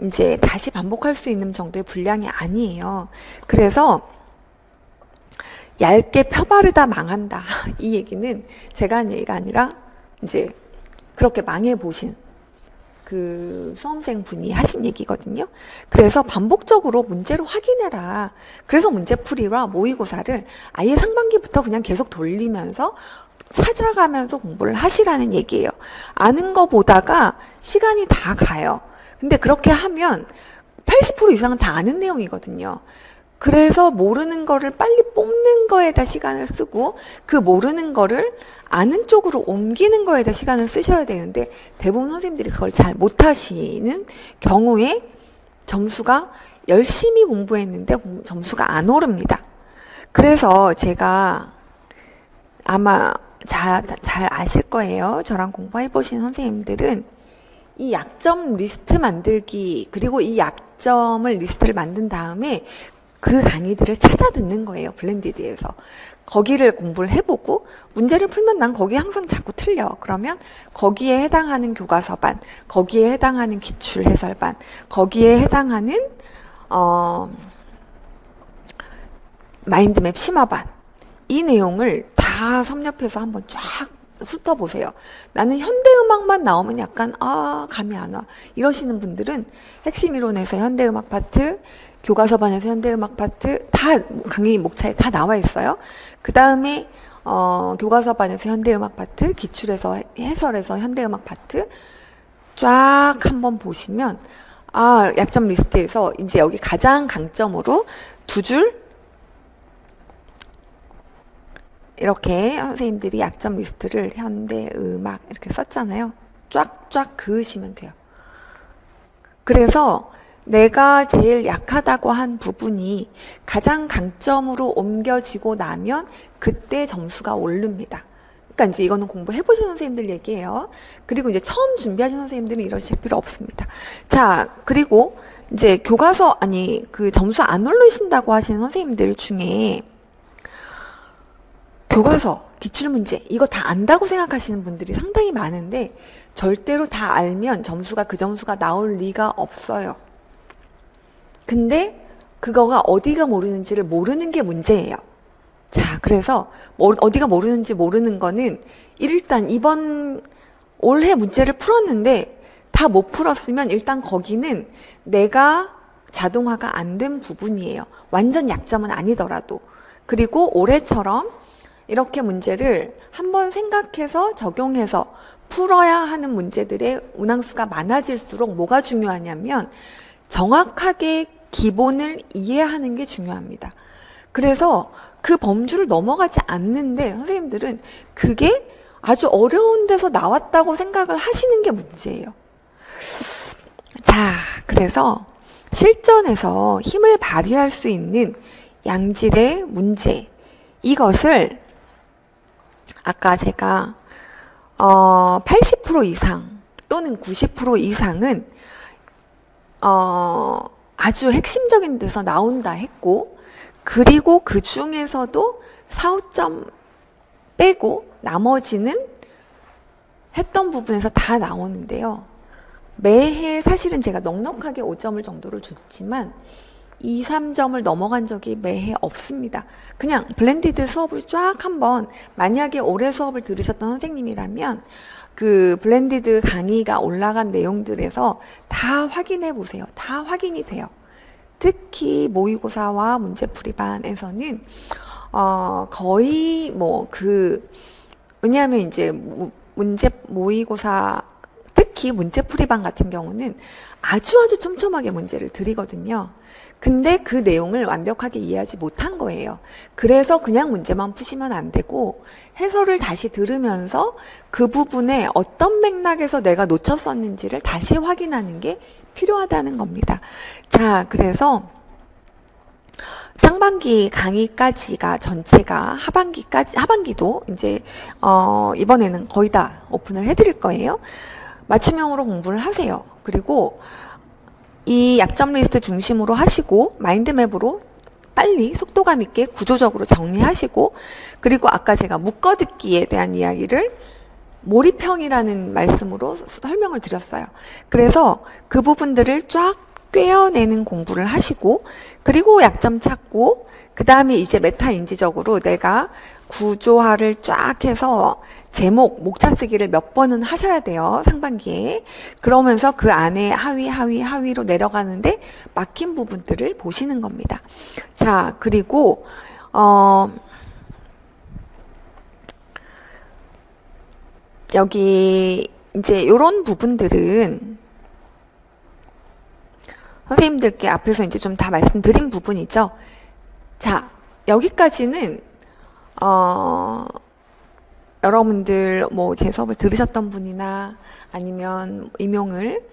Speaker 1: 이제 다시 반복할 수 있는 정도의 분량이 아니에요. 그래서 얇게 펴바르다 망한다. 이 얘기는 제가 한 얘기가 아니라 이제 그렇게 망해보신 그 수험생 분이 하신 얘기거든요. 그래서 반복적으로 문제를 확인해라. 그래서 문제풀이와 모의고사를 아예 상반기부터 그냥 계속 돌리면서 찾아가면서 공부를 하시라는 얘기예요. 아는 거 보다가 시간이 다 가요. 근데 그렇게 하면 80% 이상은 다 아는 내용이거든요. 그래서 모르는 거를 빨리 뽑는 거에다 시간을 쓰고 그 모르는 거를 아는 쪽으로 옮기는 거에다 시간을 쓰셔야 되는데 대부분 선생님들이 그걸 잘 못하시는 경우에 점수가 열심히 공부했는데 점수가 안 오릅니다. 그래서 제가 아마 잘 아실 거예요. 저랑 공부해보신 선생님들은 이 약점 리스트 만들기, 그리고 이 약점을 리스트를 만든 다음에 그 강의들을 찾아 듣는 거예요. 블렌디드에서. 거기를 공부를 해보고 문제를 풀면 난 거기 항상 자꾸 틀려. 그러면 거기에 해당하는 교과서반, 거기에 해당하는 기출해설반, 거기에 해당하는 마인드맵 심화반, 이 내용을 다 섭렵해서 한번 쫙 훑어보세요. 나는 현대음악만 나오면 약간 감이 안 와 이러시는 분들은 핵심 이론에서 현대음악 파트, 교과서반에서 현대음악 파트 다 강의 목차에 다 나와 있어요. 그 다음에 교과서반에서 현대음악 파트, 기출에서 해설에서 현대음악 파트 쫙 한번 보시면 약점 리스트에서 이제 여기 가장 강점으로 두 줄 이렇게 선생님들이 약점 리스트를 현대음악 이렇게 썼잖아요. 쫙쫙 그으시면 돼요. 그래서 내가 제일 약하다고 한 부분이 가장 강점으로 옮겨지고 나면 그때 점수가 오릅니다. 그러니까 이제 이거는 공부해 보신 선생님들 얘기예요. 그리고 이제 처음 준비하신 선생님들은 이러실 필요 없습니다. 자, 그리고 이제 교과서 그 점수 안 오르신다고 하시는 선생님들 중에 교과서, 기출문제 이거 다 안다고 생각하시는 분들이 상당히 많은데 절대로 다 알면 점수가 그 점수가 나올 리가 없어요. 근데 그거가 어디가 모르는지를 모르는 게 문제예요. 자, 그래서 어디가 모르는지 모르는 거는 일단 올해 문제를 풀었는데 다 못 풀었으면 일단 거기는 내가 자동화가 안 된 부분이에요. 완전 약점은 아니더라도. 그리고 올해처럼 이렇게 문제를 한번 생각해서 적용해서 풀어야 하는 문제들의 운항수가 많아질수록 뭐가 중요하냐면 정확하게 기본을 이해하는 게 중요합니다. 그래서 그 범주를 넘어가지 않는데 선생님들은 그게 아주 어려운 데서 나왔다고 생각을 하시는 게 문제예요. 자, 그래서 실전에서 힘을 발휘할 수 있는 양질의 문제, 이것을 아까 제가 80% 이상 또는 90% 이상은 아주 핵심적인 데서 나온다 했고, 그리고 그 중에서도 4, 5점 빼고 나머지는 했던 부분에서 다 나오는데요. 매해 사실은 제가 넉넉하게 5점을 정도를 줬지만 2, 3점을 넘어간 적이 매해 없습니다. 그냥 블렌디드 수업을 쫙 한번, 만약에 올해 수업을 들으셨던 선생님이라면 그 블렌디드 강의가 올라간 내용들에서 다 확인해 보세요. 다 확인이 돼요. 특히 모의고사와 문제풀이반에서는 거의 왜냐하면 이제 모의고사, 특히 문제풀이반 같은 경우는 아주 촘촘하게 문제를 드리거든요. 근데 그 내용을 완벽하게 이해하지 못한 거예요. 그래서 그냥 문제만 푸시면 안 되고 해설을 다시 들으면서 그 부분에 어떤 맥락에서 내가 놓쳤었는지를 다시 확인하는 게 필요하다는 겁니다. 자, 그래서 상반기 강의까지가 전체가 하반기도 이제 이번에는 거의 다 오픈을 해드릴 거예요. 맞춤형으로 공부를 하세요. 그리고 이 약점 리스트 중심으로 하시고 마인드맵으로 빨리 속도감 있게 구조적으로 정리하시고, 그리고 아까 제가 묶어듣기에 대한 이야기를 몰입형이라는 말씀으로 설명을 드렸어요. 그래서 그 부분들을 쫙 꿰어내는 공부를 하시고, 그리고 약점 찾고, 그 다음에 이제 메타인지적으로 내가 구조화를 쫙 해서 목차 쓰기를 몇 번은 하셔야 돼요. 상반기에. 그러면서 그 안에 하위로 내려가는데 막힌 부분들을 보시는 겁니다. 자, 그리고 여기 이제 이런 부분들은 선생님들께 앞에서 이제 좀 다 말씀드린 부분이죠. 자, 여기까지는 여러분들 제 수업을 들으셨던 분이나 아니면 임용을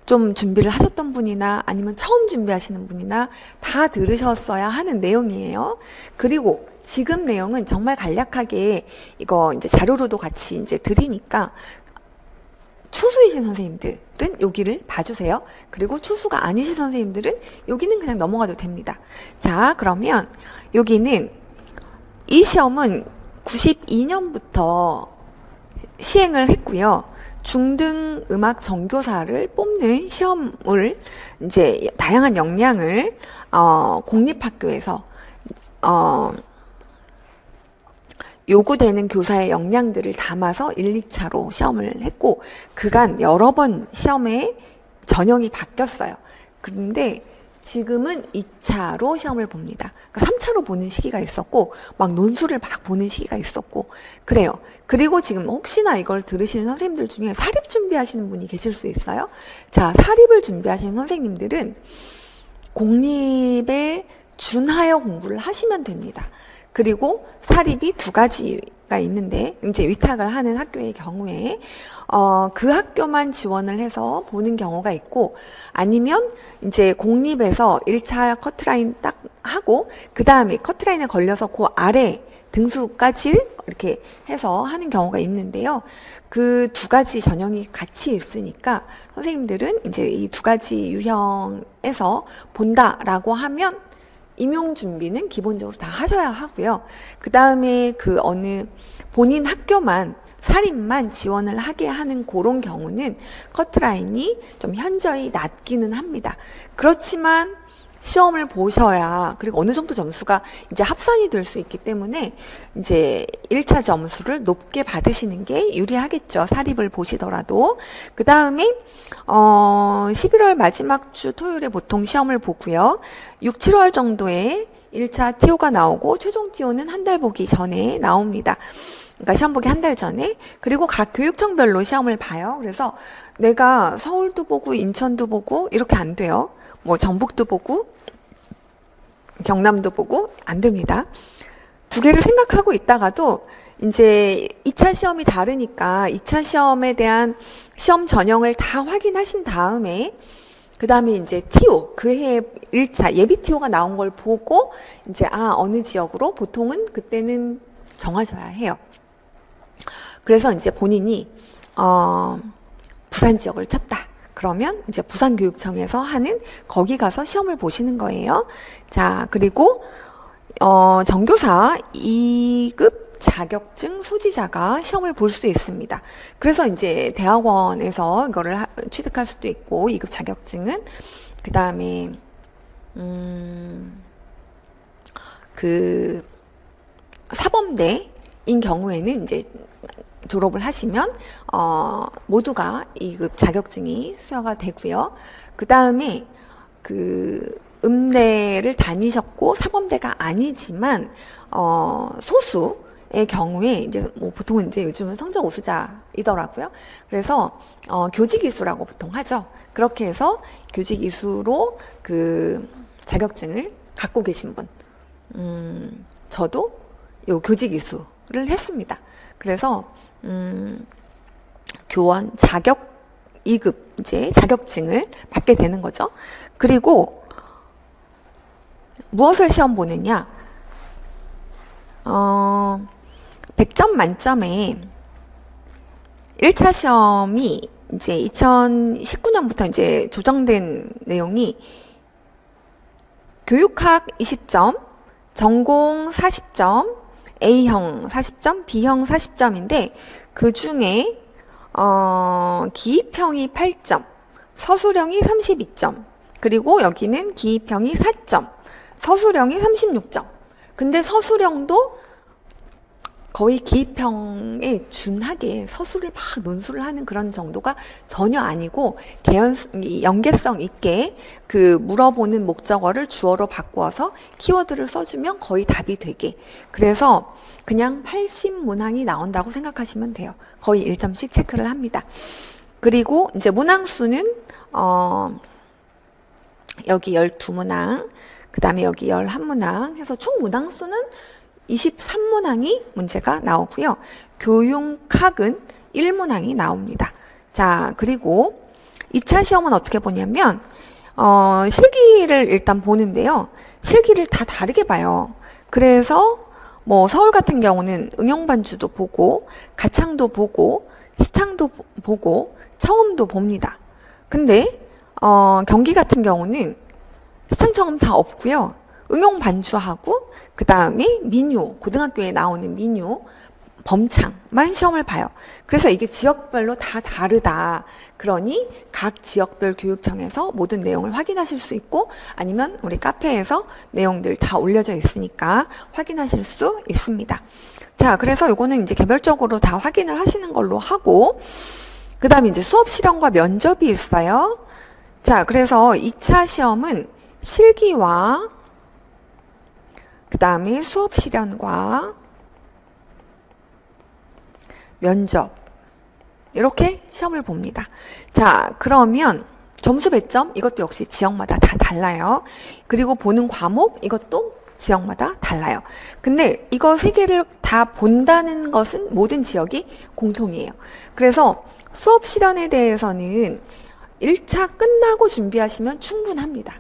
Speaker 1: 좀 준비를 하셨던 분이나 아니면 처음 준비하시는 분이나 다 들으셨어야 하는 내용이에요. 그리고 지금 내용은 정말 간략하게 이거 이제 자료로도 같이 이제 드리니까 추수이신 선생님들은 여기를 봐주세요. 그리고 추수가 아니신 선생님들은 여기는 그냥 넘어가도 됩니다. 자, 그러면 여기는 이 시험은 92년부터 시행을 했고요. 중등 음악 전교사를 뽑는 시험을 이제 다양한 역량을 공립학교에서 요구되는 교사의 역량들을 담아서 1, 2차로 시험을 했고, 그간 여러 번 시험의 전형이 바뀌었어요. 그런데 지금은 2차로 시험을 봅니다. 그러니까 3차로 보는 시기가 있었고, 막 논술을 막 보는 시기가 있었고, 그래요. 그리고 지금 혹시나 이걸 들으시는 선생님들 중에 사립 준비하시는 분이 계실 수 있어요. 자, 사립을 준비하시는 선생님들은 공립의 준하여 공부를 하시면 됩니다. 그리고 사립이 두 가지가 있는데 이제 위탁을 하는 학교의 경우에 그 학교만 지원을 해서 보는 경우가 있고, 아니면 이제 공립에서 1차 커트라인 딱 하고 그 다음에 커트라인에 걸려서 그 아래 등수까지 이렇게 해서 하는 경우가 있는데요. 그 두 가지 전형이 같이 있으니까 선생님들은 이제 이 두 가지 유형에서 본다라고 하면 임용 준비는 기본적으로 다 하셔야 하고요. 그 다음에 그 어느 본인 학교만 사립만 지원을 하게 하는 그런 경우는 커트라인이 좀 현저히 낮기는 합니다. 그렇지만 시험을 보셔야, 그리고 어느 정도 점수가 이제 합산이 될 수 있기 때문에 이제 1차 점수를 높게 받으시는 게 유리하겠죠. 사립을 보시더라도. 그 다음에 11월 마지막 주 토요일에 보통 시험을 보고요. 6, 7월 정도에 1차 TO가 나오고 최종 TO는 한 달 보기 전에 나옵니다. 그러니까 시험 보기 한 달 전에. 그리고 각 교육청별로 시험을 봐요. 그래서 내가 서울도 보고 인천도 보고 이렇게 안 돼요. 뭐 전북도 보고 경남도 보고 안 됩니다. 두 개를 생각하고 있다가도 이제 2차 시험이 다르니까 2차 시험에 대한 시험 전형을 다 확인하신 다음에 그 다음에 이제 TO, 그 해 1차 예비 TO가 나온 걸 보고 이제 어느 지역으로 보통은 그때는 정하셔야 해요. 그래서 이제 본인이 부산 지역을 쳤다. 그러면 이제 부산교육청에서 하는 거기 가서 시험을 보시는 거예요. 자, 그리고 전교사 2급 자격증 소지자가 시험을 볼 수 있습니다. 그래서 이제 대학원에서 이거를 취득할 수도 있고, 2급 자격증은 그 다음에 그 사범대인 경우에는 이제 졸업을 하시면 모두가 2급 자격증이 수여가 되고요. 그 다음에 그 음대를 다니셨고 사범대가 아니지만 소수의 경우에 이제 뭐 보통은 이제 요즘은 성적 우수자이더라고요. 그래서 교직이수라고 보통 하죠. 그렇게 해서 교직이수로 그 자격증을 갖고 계신 분, 저도 요 교직이수를 했습니다. 그래서 교원 자격 2급 이제 자격증을 받게 되는 거죠. 그리고 무엇을 시험 보느냐? 100점 만점에 1차 시험이 이제 2019년부터 이제 조정된 내용이 교육학 20점, 전공 40점, A형 40점, B형 40점인데 그 중에 기입형이 8점, 서술형이 32점, 그리고 여기는 기입형이 4점, 서술형이 36점. 근데 서술형도 거의 기입형에 준하게 서술을 막 논술을 하는 그런 정도가 전혀 아니고 연계성 있게 그 물어보는 목적어를 주어로 바꾸어서 키워드를 써주면 거의 답이 되게. 그래서 그냥 80문항이 나온다고 생각하시면 돼요. 거의 1점씩 체크를 합니다. 그리고 이제 문항수는 여기 12문항, 그 다음에 여기 11문항 해서 총 문항수는 23문항이 문제가 나오고요. 교육학은 1문항이 나옵니다. 자, 그리고 2차 시험은 어떻게 보냐면 실기를 일단 보는데요. 실기를 다 다르게 봐요. 그래서 뭐 서울 같은 경우는 응용반주도 보고 가창도 보고 시창도 보고 청음도 봅니다. 근데 경기 같은 경우는 시창 청음 다 없고요. 응용 반주하고 그 다음에 민요, 고등학교에 나오는 민요, 범창만 시험을 봐요. 그래서 이게 지역별로 다 다르다. 그러니 각 지역별 교육청에서 모든 내용을 확인하실 수 있고 아니면 우리 카페에서 내용들 다 올려져 있으니까 확인하실 수 있습니다. 자, 그래서 요거는 이제 개별적으로 다 확인을 하시는 걸로 하고 그 다음에 이제 수업 실험과 면접이 있어요. 자, 그래서 2차 시험은 실기와 그 다음에 수업 실현과 면접 이렇게 시험을 봅니다. 자, 그러면 점수 배점 이것도 역시 지역마다 다 달라요. 그리고 보는 과목 이것도 지역마다 달라요. 근데 이거 세 개를 다 본다는 것은 모든 지역이 공통이에요. 그래서 수업 실현에 대해서는 1차 끝나고 준비하시면 충분합니다.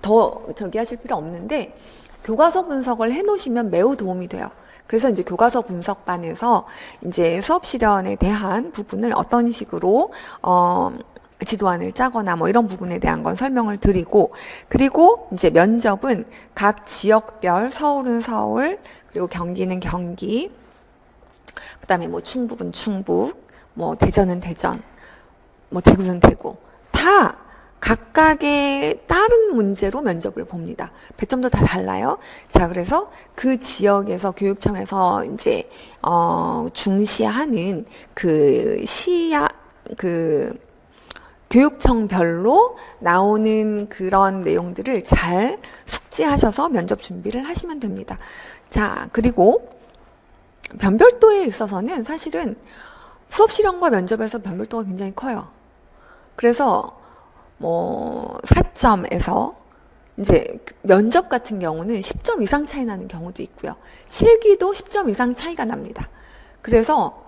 Speaker 1: 더 저기 하실 필요 없는데 교과서 분석을 해 놓으시면 매우 도움이 돼요. 그래서 이제 교과서 분석반에서 이제 수업 실현에 대한 부분을 어떤 식으로 지도안을 짜거나 뭐 이런 부분에 대한 건 설명을 드리고, 그리고 이제 면접은 각 지역별, 서울은 서울, 그리고 경기는 경기, 그다음에 뭐 충북은 충북, 뭐 대전은 대전, 뭐 대구는 대구, 다 각각의 다른 문제로 면접을 봅니다. 배점도 다 달라요. 자, 그래서 그 지역에서 교육청에서 이제 중시하는 그 교육청별로 나오는 그런 내용들을 잘 숙지하셔서 면접 준비를 하시면 됩니다. 자, 그리고 변별도에 있어서는 사실은 수업 실현과 면접에서 변별도가 굉장히 커요. 그래서 뭐 4점에서 이제 면접 같은 경우는 10점 이상 차이 나는 경우도 있고요. 실기도 10점 이상 차이가 납니다. 그래서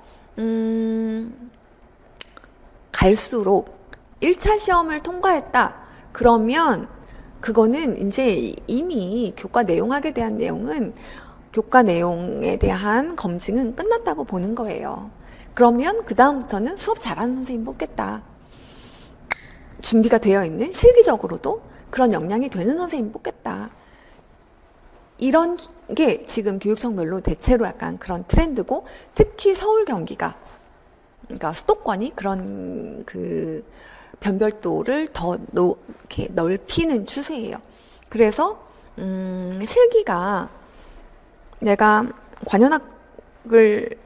Speaker 1: 갈수록 1차 시험을 통과했다. 그러면 그거는 이제 이미 교과 내용학에 대한 내용은 교과 내용에 대한 검증은 끝났다고 보는 거예요. 그러면 그 다음부터는 수업 잘하는 선생님 뽑겠다. 준비가 되어 있는, 실기적으로도 그런 역량이 되는 선생님 뽑겠다. 이런 게 지금 교육청별로 대체로 약간 그런 트렌드고, 특히 서울 경기가, 그러니까 수도권이 그런 그 변별도를 더 이렇게 넓히는 추세예요. 그래서 실기가 내가 관현악을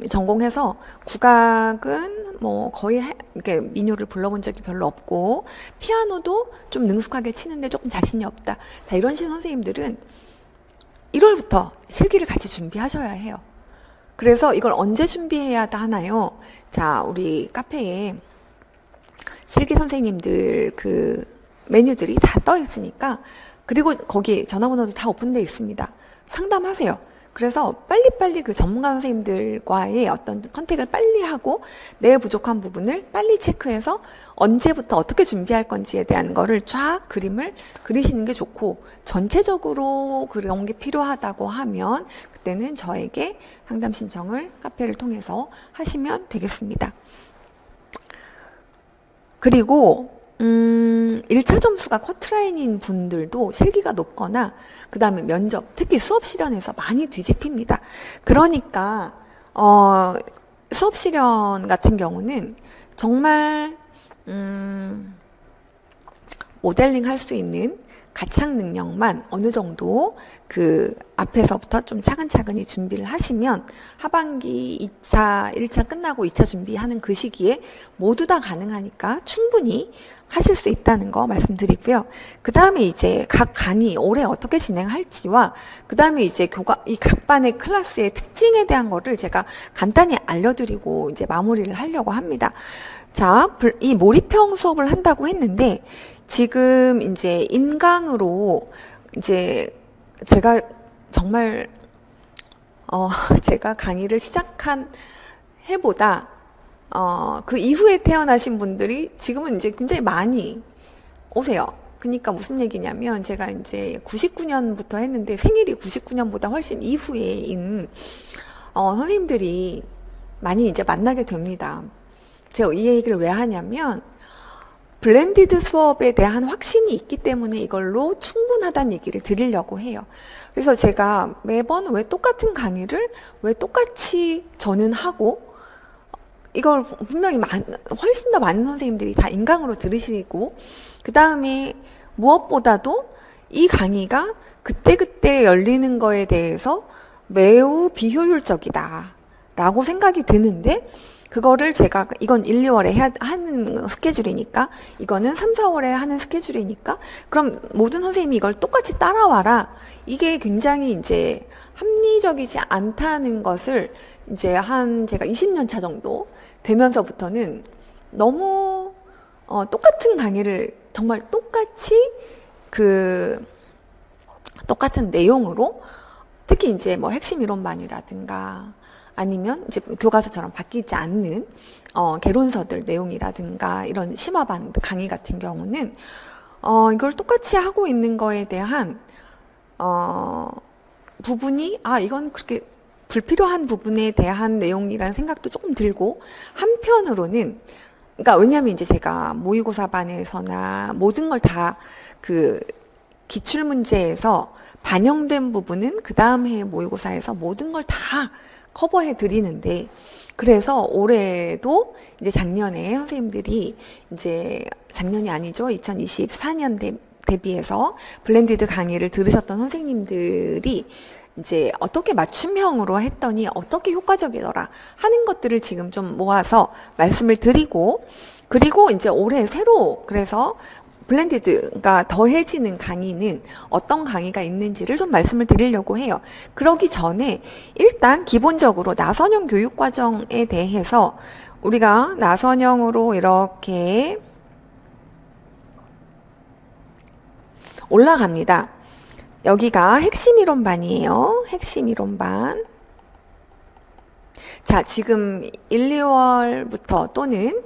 Speaker 1: 전공해서 국악은 뭐 거의 이렇게 민요를 불러본 적이 별로 없고, 피아노도 좀 능숙하게 치는데 조금 자신이 없다. 자, 이런 식 선생님들은 1월부터 실기를 같이 준비하셔야 해요. 그래서 이걸 언제 준비해야 하나요? 자, 우리 카페에 실기 선생님들 그 메뉴들이 다 떠 있으니까, 그리고 거기 전화번호도 다 오픈되어 있습니다. 상담하세요. 그래서 빨리빨리 그 전문가 선생님들과의 어떤 컨택을 빨리 하고 내 부족한 부분을 빨리 체크해서 언제부터 어떻게 준비할 건지에 대한 거를 쫙 그림을 그리시는 게 좋고, 전체적으로 그런 게 필요하다고 하면 그때는 저에게 상담 신청을 카페를 통해서 하시면 되겠습니다. 그리고 1차 점수가 쿼트라인인 분들도 실기가 높거나 그 다음에 면접, 특히 수업 실현에서 많이 뒤집힙니다. 그러니까 수업 실현 같은 경우는 정말 모델링 할 수 있는 가창 능력만 어느 정도 그 앞에서부터 좀 차근차근히 준비를 하시면 하반기 2차, 1차 끝나고 2차 준비하는 그 시기에 모두 다 가능하니까 충분히 하실 수 있다는 거 말씀드리고요. 그 다음에 이제 각 강의 올해 어떻게 진행할지와 그 다음에 이제 이 각 반의 클래스의 특징에 대한 거를 제가 간단히 알려드리고 이제 마무리를 하려고 합니다. 자, 이 몰입형 수업을 한다고 했는데 지금 이제 인강으로 이제 제가 정말 제가 강의를 시작한 해보다 그 이후에 태어나신 분들이 지금은 이제 굉장히 많이 오세요. 그러니까 무슨 얘기냐면 제가 이제 99년부터 했는데 생일이 99년보다 훨씬 이후에인 선생님들이 많이 이제 만나게 됩니다. 제가 이 얘기를 왜 하냐면 블렌디드 수업에 대한 확신이 있기 때문에 이걸로 충분하다는 얘기를 드리려고 해요. 그래서 제가 매번 왜 똑같은 강의를 왜 똑같이 저는 하고, 이걸 분명히 훨씬 더 많은 선생님들이 다 인강으로 들으시고, 그 다음에 무엇보다도 이 강의가 그때그때 열리는 거에 대해서 매우 비효율적이다 라고 생각이 드는데, 그거를 제가 이건 1, 2월에 하는 스케줄이니까, 이거는 3, 4월에 하는 스케줄이니까, 그럼 모든 선생님이 이걸 똑같이 따라와라. 이게 굉장히 이제 합리적이지 않다는 것을 이제 제가 20년 차 정도 되면서부터는 너무 똑같은 강의를 정말 똑같이 똑같은 내용으로 특히 이제 뭐 핵심 이론반이라든가 아니면 이제 교과서처럼 바뀌지 않는 개론서들 내용이라든가 이런 심화반 강의 같은 경우는 이걸 똑같이 하고 있는 거에 대한 부분이 이건 그렇게 불필요한 부분에 대한 내용이라는 생각도 조금 들고 한편으로는 그러니까 왜냐하면 이제 제가 모의고사반에서나 모든 걸 다 기출문제에서 반영된 부분은 그 다음 해 모의고사에서 모든 걸 다 커버해 드리는데 그래서 올해도 이제 작년에 선생님들이 이제 작년이 아니죠. 2024년 대비해서 블렌디드 강의를 들으셨던 선생님들이 이제 어떻게 맞춤형으로 했더니 어떻게 효과적이더라 하는 것들을 지금 좀 모아서 말씀을 드리고 그리고 이제 올해 새로 그래서 블렌디드가 더해지는 강의는 어떤 강의가 있는지를 좀 말씀을 드리려고 해요. 그러기 전에 일단 기본적으로 나선형 교육과정에 대해서 우리가 나선형으로 이렇게 올라갑니다. 여기가 핵심 이론반이에요. 핵심 이론반. 자, 지금 1, 2월부터 또는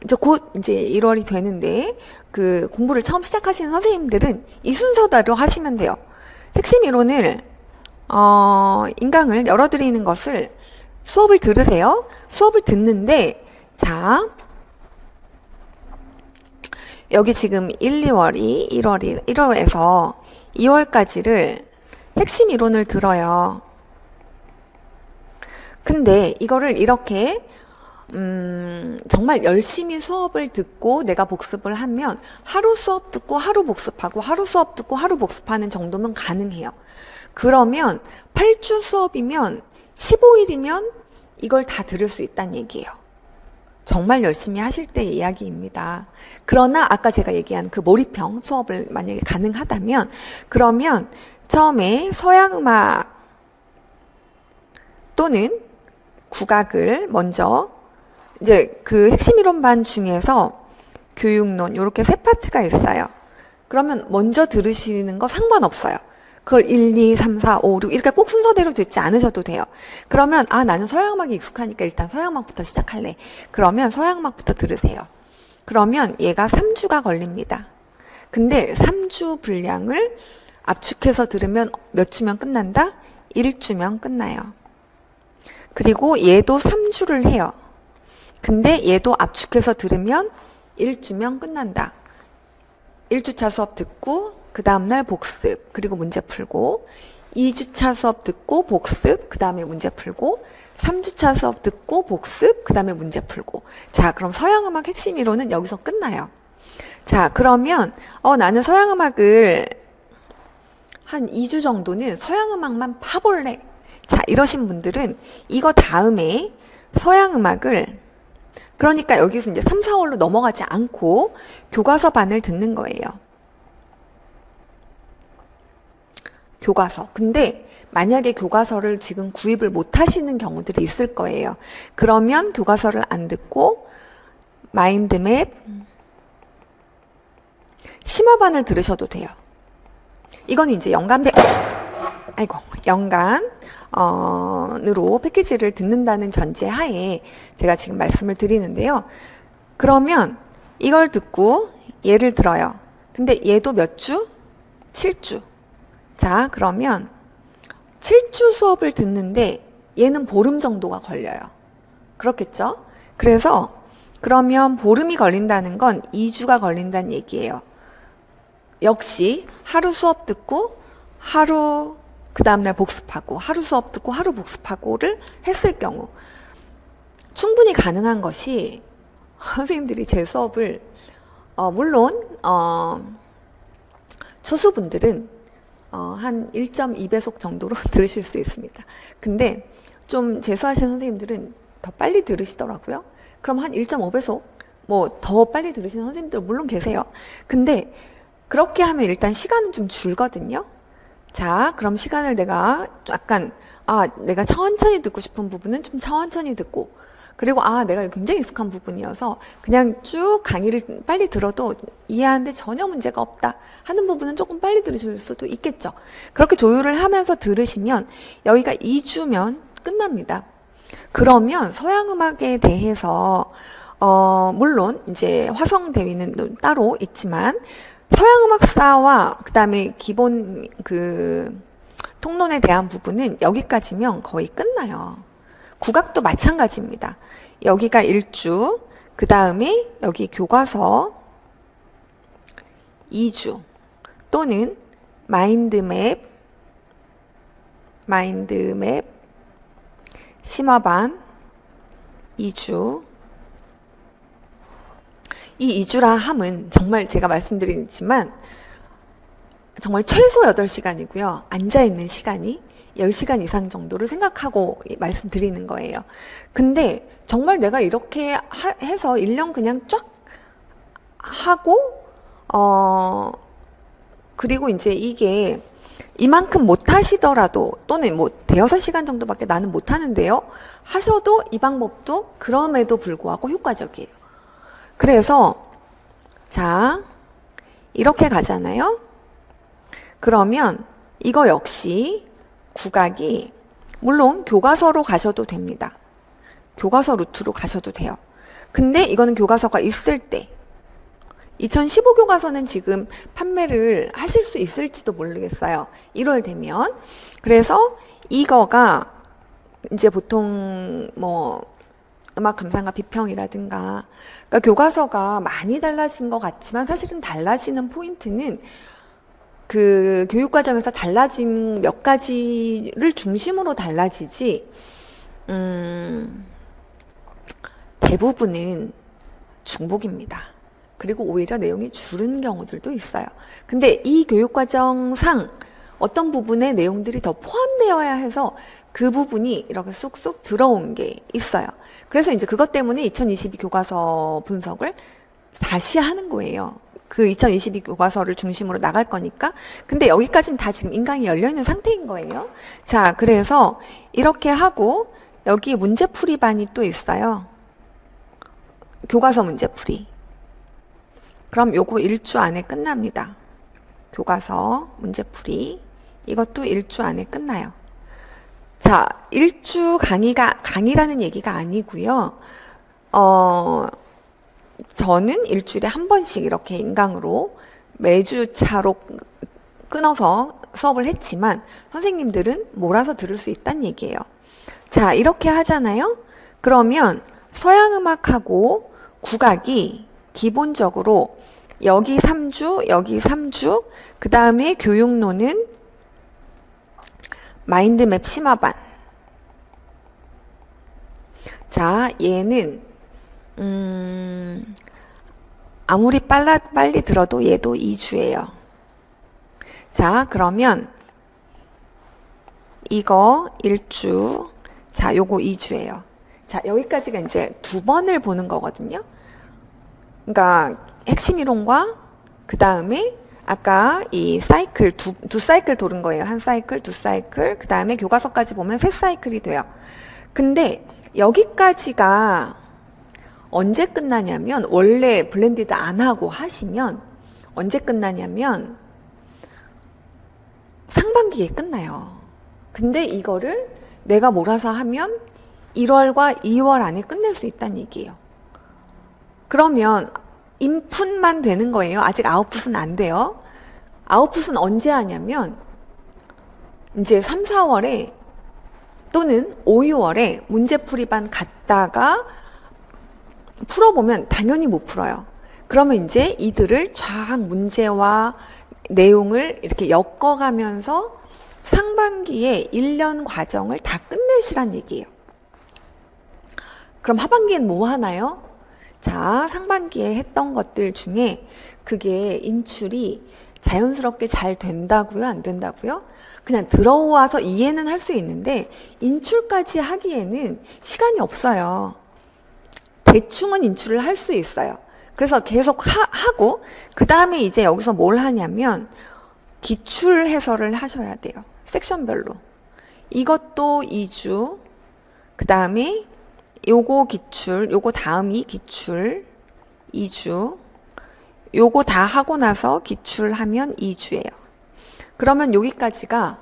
Speaker 1: 이제 곧 이제 1월이 되는데 공부를 처음 시작하시는 선생님들은 이 순서대로 하시면 돼요. 핵심 이론을 인강을 열어드리는 것을 수업을 들으세요. 수업을 듣는데 자 여기 지금 1, 2월이 1월에서 2월까지를 핵심 이론을 들어요. 근데 이거를 이렇게 정말 열심히 수업을 듣고 내가 복습을 하면 하루 수업 듣고 하루 복습하고 하루 수업 듣고 하루 복습하는 정도면 가능해요. 그러면 8주 수업이면 15일이면 이걸 다 들을 수 있다는 얘기예요. 정말 열심히 하실 때의 이야기입니다. 그러나 아까 제가 얘기한 몰입형 수업을 만약에 가능하다면 그러면 처음에 서양음악 또는 국악을 먼저 이제 핵심 이론반 중에서 교육론 이렇게 세 파트가 있어요. 그러면 먼저 들으시는 거 상관없어요. 그걸 1, 2, 3, 4, 5, 6 이렇게 꼭 순서대로 듣지 않으셔도 돼요. 그러면 나는 서양음악이 익숙하니까 일단 서양음악부터 시작할래. 그러면 서양음악부터 들으세요. 그러면 얘가 3주가 걸립니다. 근데 3주 분량을 압축해서 들으면 몇 주면 끝난다? 1주면 끝나요. 그리고 얘도 3주를 해요. 근데 얘도 압축해서 들으면 1주면 끝난다. 1주차 수업 듣고 그 다음날 복습 그리고 문제 풀고 2주차 수업 듣고 복습 그 다음에 문제 풀고 3주차 수업 듣고 복습 그 다음에 문제 풀고 자 그럼 서양음악 핵심 이론은 여기서 끝나요. 자 그러면 나는 서양음악을 한 2주 정도는 서양음악만 파볼래. 자 이러신 분들은 이거 다음에 서양음악을 그러니까 여기서 이제 3, 4월로 넘어가지 않고 교과서 반을 듣는 거예요. 교과서. 근데 만약에 교과서를 지금 구입을 못 하시는 경우들이 있을 거예요. 그러면 교과서를 안 듣고 마인드맵, 심화반을 들으셔도 돼요. 이건 이제 연간으로 패키지를 듣는다는 전제 하에 제가 지금 말씀을 드리는데요. 그러면 이걸 듣고 얘를 들어요. 근데 얘도 몇 주? 7주. 자, 그러면 7주 수업을 듣는데 얘는 보름 정도가 걸려요. 그렇겠죠? 그래서 그러면 보름이 걸린다는 건 2주가 걸린다는 얘기예요. 역시 하루 수업 듣고 하루 그 다음날 복습하고 하루 수업 듣고 하루 복습하고를 했을 경우 충분히 가능한 것이 선생님들이 제 수업을 물론 초수분들은 한 1.2배속 정도로 들으실 수 있습니다. 근데 좀 재수하시는 선생님들은 더 빨리 들으시더라고요. 그럼 한 1.5배속 뭐 더 빨리 들으시는 선생님들 물론 계세요. 근데 그렇게 하면 일단 시간은 좀 줄거든요. 자, 그럼 시간을 내가 약간 내가 천천히 듣고 싶은 부분은 좀 천천히 듣고 그리고 내가 굉장히 익숙한 부분이어서 그냥 쭉 강의를 빨리 들어도 이해하는데 전혀 문제가 없다 하는 부분은 조금 빨리 들으실 수도 있겠죠. 그렇게 조율을 하면서 들으시면 여기가 2주면 끝납니다. 그러면 서양음악에 대해서 물론 이제 화성대위는 따로 있지만 서양음악사와 그 다음에 기본 통론에 대한 부분은 여기까지면 거의 끝나요. 국악도 마찬가지입니다. 여기가 1주, 그 다음에 여기 교과서 2주 또는 마인드맵, 심화반 2주. 이 2주라 함은 정말 제가 말씀드리지만 정말 최소 8시간이고요. 앉아있는 시간이 10시간 이상 정도를 생각하고 말씀드리는 거예요. 근데 정말 내가 이렇게 해서 1년 그냥 쫙 하고 그리고 이제 이게 이만큼 못 하시더라도 또는 뭐 대여섯 시간 정도밖에 나는 못 하는데요 하셔도 이 방법도 그럼에도 불구하고 효과적이에요. 그래서 자 이렇게 가잖아요. 그러면 이거 역시 국악이 물론 교과서로 가셔도 됩니다. 교과서 루트로 가셔도 돼요. 근데 이거는 교과서가 있을 때 2015 교과서는 지금 판매를 하실 수 있을지도 모르겠어요. 1월 되면. 그래서 이거가 이제 보통 뭐 음악 감상과 비평이라든가 그러니까 교과서가 많이 달라진 것 같지만 사실은 달라지는 포인트는 그 교육과정에서 달라진 몇 가지를 중심으로 달라지지 대부분은 중복입니다. 그리고 오히려 내용이 줄은 경우들도 있어요. 근데 이 교육과정상 어떤 부분에 내용들이 더 포함되어야 해서 그 부분이 이렇게 쑥쑥 들어온 게 있어요. 그래서 이제 그것 때문에 2022 교과서 분석을 다시 하는 거예요. 그 2022 교과서를 중심으로 나갈 거니까. 근데 여기까지는 다 지금 인강이 열려있는 상태인 거예요. 자, 그래서 이렇게 하고 여기 문제풀이반이 또 있어요. 교과서 문제풀이. 그럼 요거 1주 안에 끝납니다. 교과서 문제풀이. 이것도 1주 안에 끝나요. 자, 1주 강의라는 얘기가 아니고요. 저는 일주일에 한 번씩 이렇게 인강으로 매주 차로 끊어서 수업을 했지만 선생님들은 몰아서 들을 수 있다는 얘기예요. 자, 이렇게 하잖아요. 그러면 서양음악하고 국악이 기본적으로 여기 3주, 여기 3주, 그 다음에 교육론은 마인드맵 심화반. 자, 얘는 아무리 빨리 들어도 얘도 2주예요. 자, 그러면 이거 1주, 자, 요거 2주예요. 자, 여기까지가 이제 2번을 보는 거거든요. 그러니까 핵심 이론과 그 다음에 아까 이 사이클 두 사이클 도는 거예요. 한 사이클, 두 사이클, 그 다음에 교과서까지 보면 3사이클이 돼요. 근데 여기까지가 언제 끝나냐면 원래 블렌디드 안 하고 하시면 언제 끝나냐면 상반기에 끝나요. 근데 이거를 내가 몰아서 하면 1월과 2월 안에 끝낼 수 있다는 얘기예요. 그러면 인풋만 되는 거예요. 아직 아웃풋은 안 돼요. 아웃풋은 언제 하냐면 이제 3, 4월에 또는 5, 6월에 문제풀이반 갔다가 풀어보면 당연히 못 풀어요. 그러면 이제 이들을 쫙 문제와 내용을 이렇게 엮어가면서 상반기에 1년 과정을 다 끝내시란 얘기예요. 그럼 하반기엔 뭐 하나요? 자, 상반기에 했던 것들 중에 그게 인출이 자연스럽게 잘 된다고요? 안 된다고요? 그냥 들어와서 이해는 할 수 있는데 인출까지 하기에는 시간이 없어요. 대충은 인출을 할 수 있어요. 그래서 계속 하고 그 다음에 이제 여기서 뭘 하냐면 기출 해설을 하셔야 돼요. 섹션별로. 이것도 2주, 그 다음에 요거 기출, 요거 다음이 기출 2주, 요거 다 하고 나서 기출하면 2주예요. 그러면 여기까지가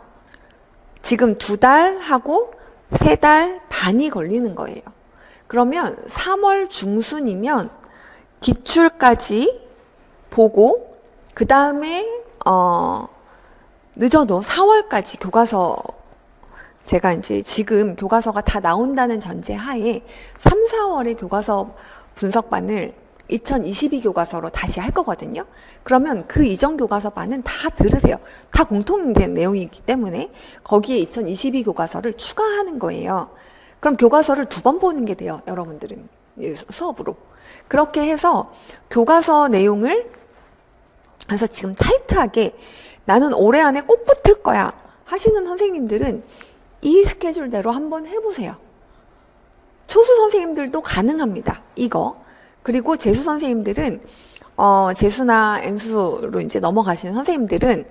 Speaker 1: 지금 2달 하고 3달 반이 걸리는 거예요. 그러면 3월 중순이면 기출까지 보고 그 다음에 늦어도 4월까지 교과서 제가 이제 지금 교과서가 다 나온다는 전제 하에 3, 4월에 교과서 분석반을 2022 교과서로 다시 할 거거든요. 그러면 그 이전 교과서반은 다 들으세요. 다 공통된 내용이기 때문에 거기에 2022 교과서를 추가하는 거예요. 그럼 교과서를 2번 보는 게 돼요. 여러분들은 수업으로. 그렇게 해서 교과서 내용을 그래서 지금 타이트하게 나는 올해 안에 꼭 붙을 거야 하시는 선생님들은 이 스케줄대로 한번 해보세요. 초수 선생님들도 가능합니다. 이거. 그리고 재수 선생님들은 재수나 N수로 이제 넘어가시는 선생님들은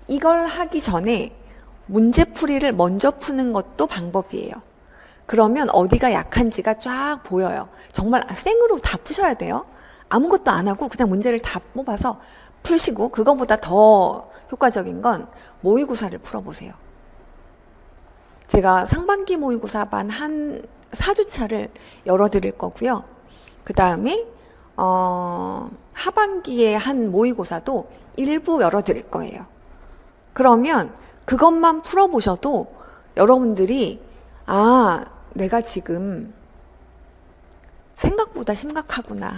Speaker 1: 이걸 하기 전에 문제풀이를 먼저 푸는 것도 방법이에요. 그러면 어디가 약한지가 쫙 보여요. 정말 생으로 다 푸셔야 돼요. 아무것도 안 하고 그냥 문제를 다 뽑아서 푸시고 그거보다 더 효과적인 건 모의고사를 풀어보세요. 제가 상반기 모의고사반 한 4주차를 열어드릴 거고요. 그 다음에 하반기에 한 모의고사도 일부 열어드릴 거예요. 그러면 그것만 풀어보셔도 여러분들이 아, 내가 지금 생각보다 심각하구나.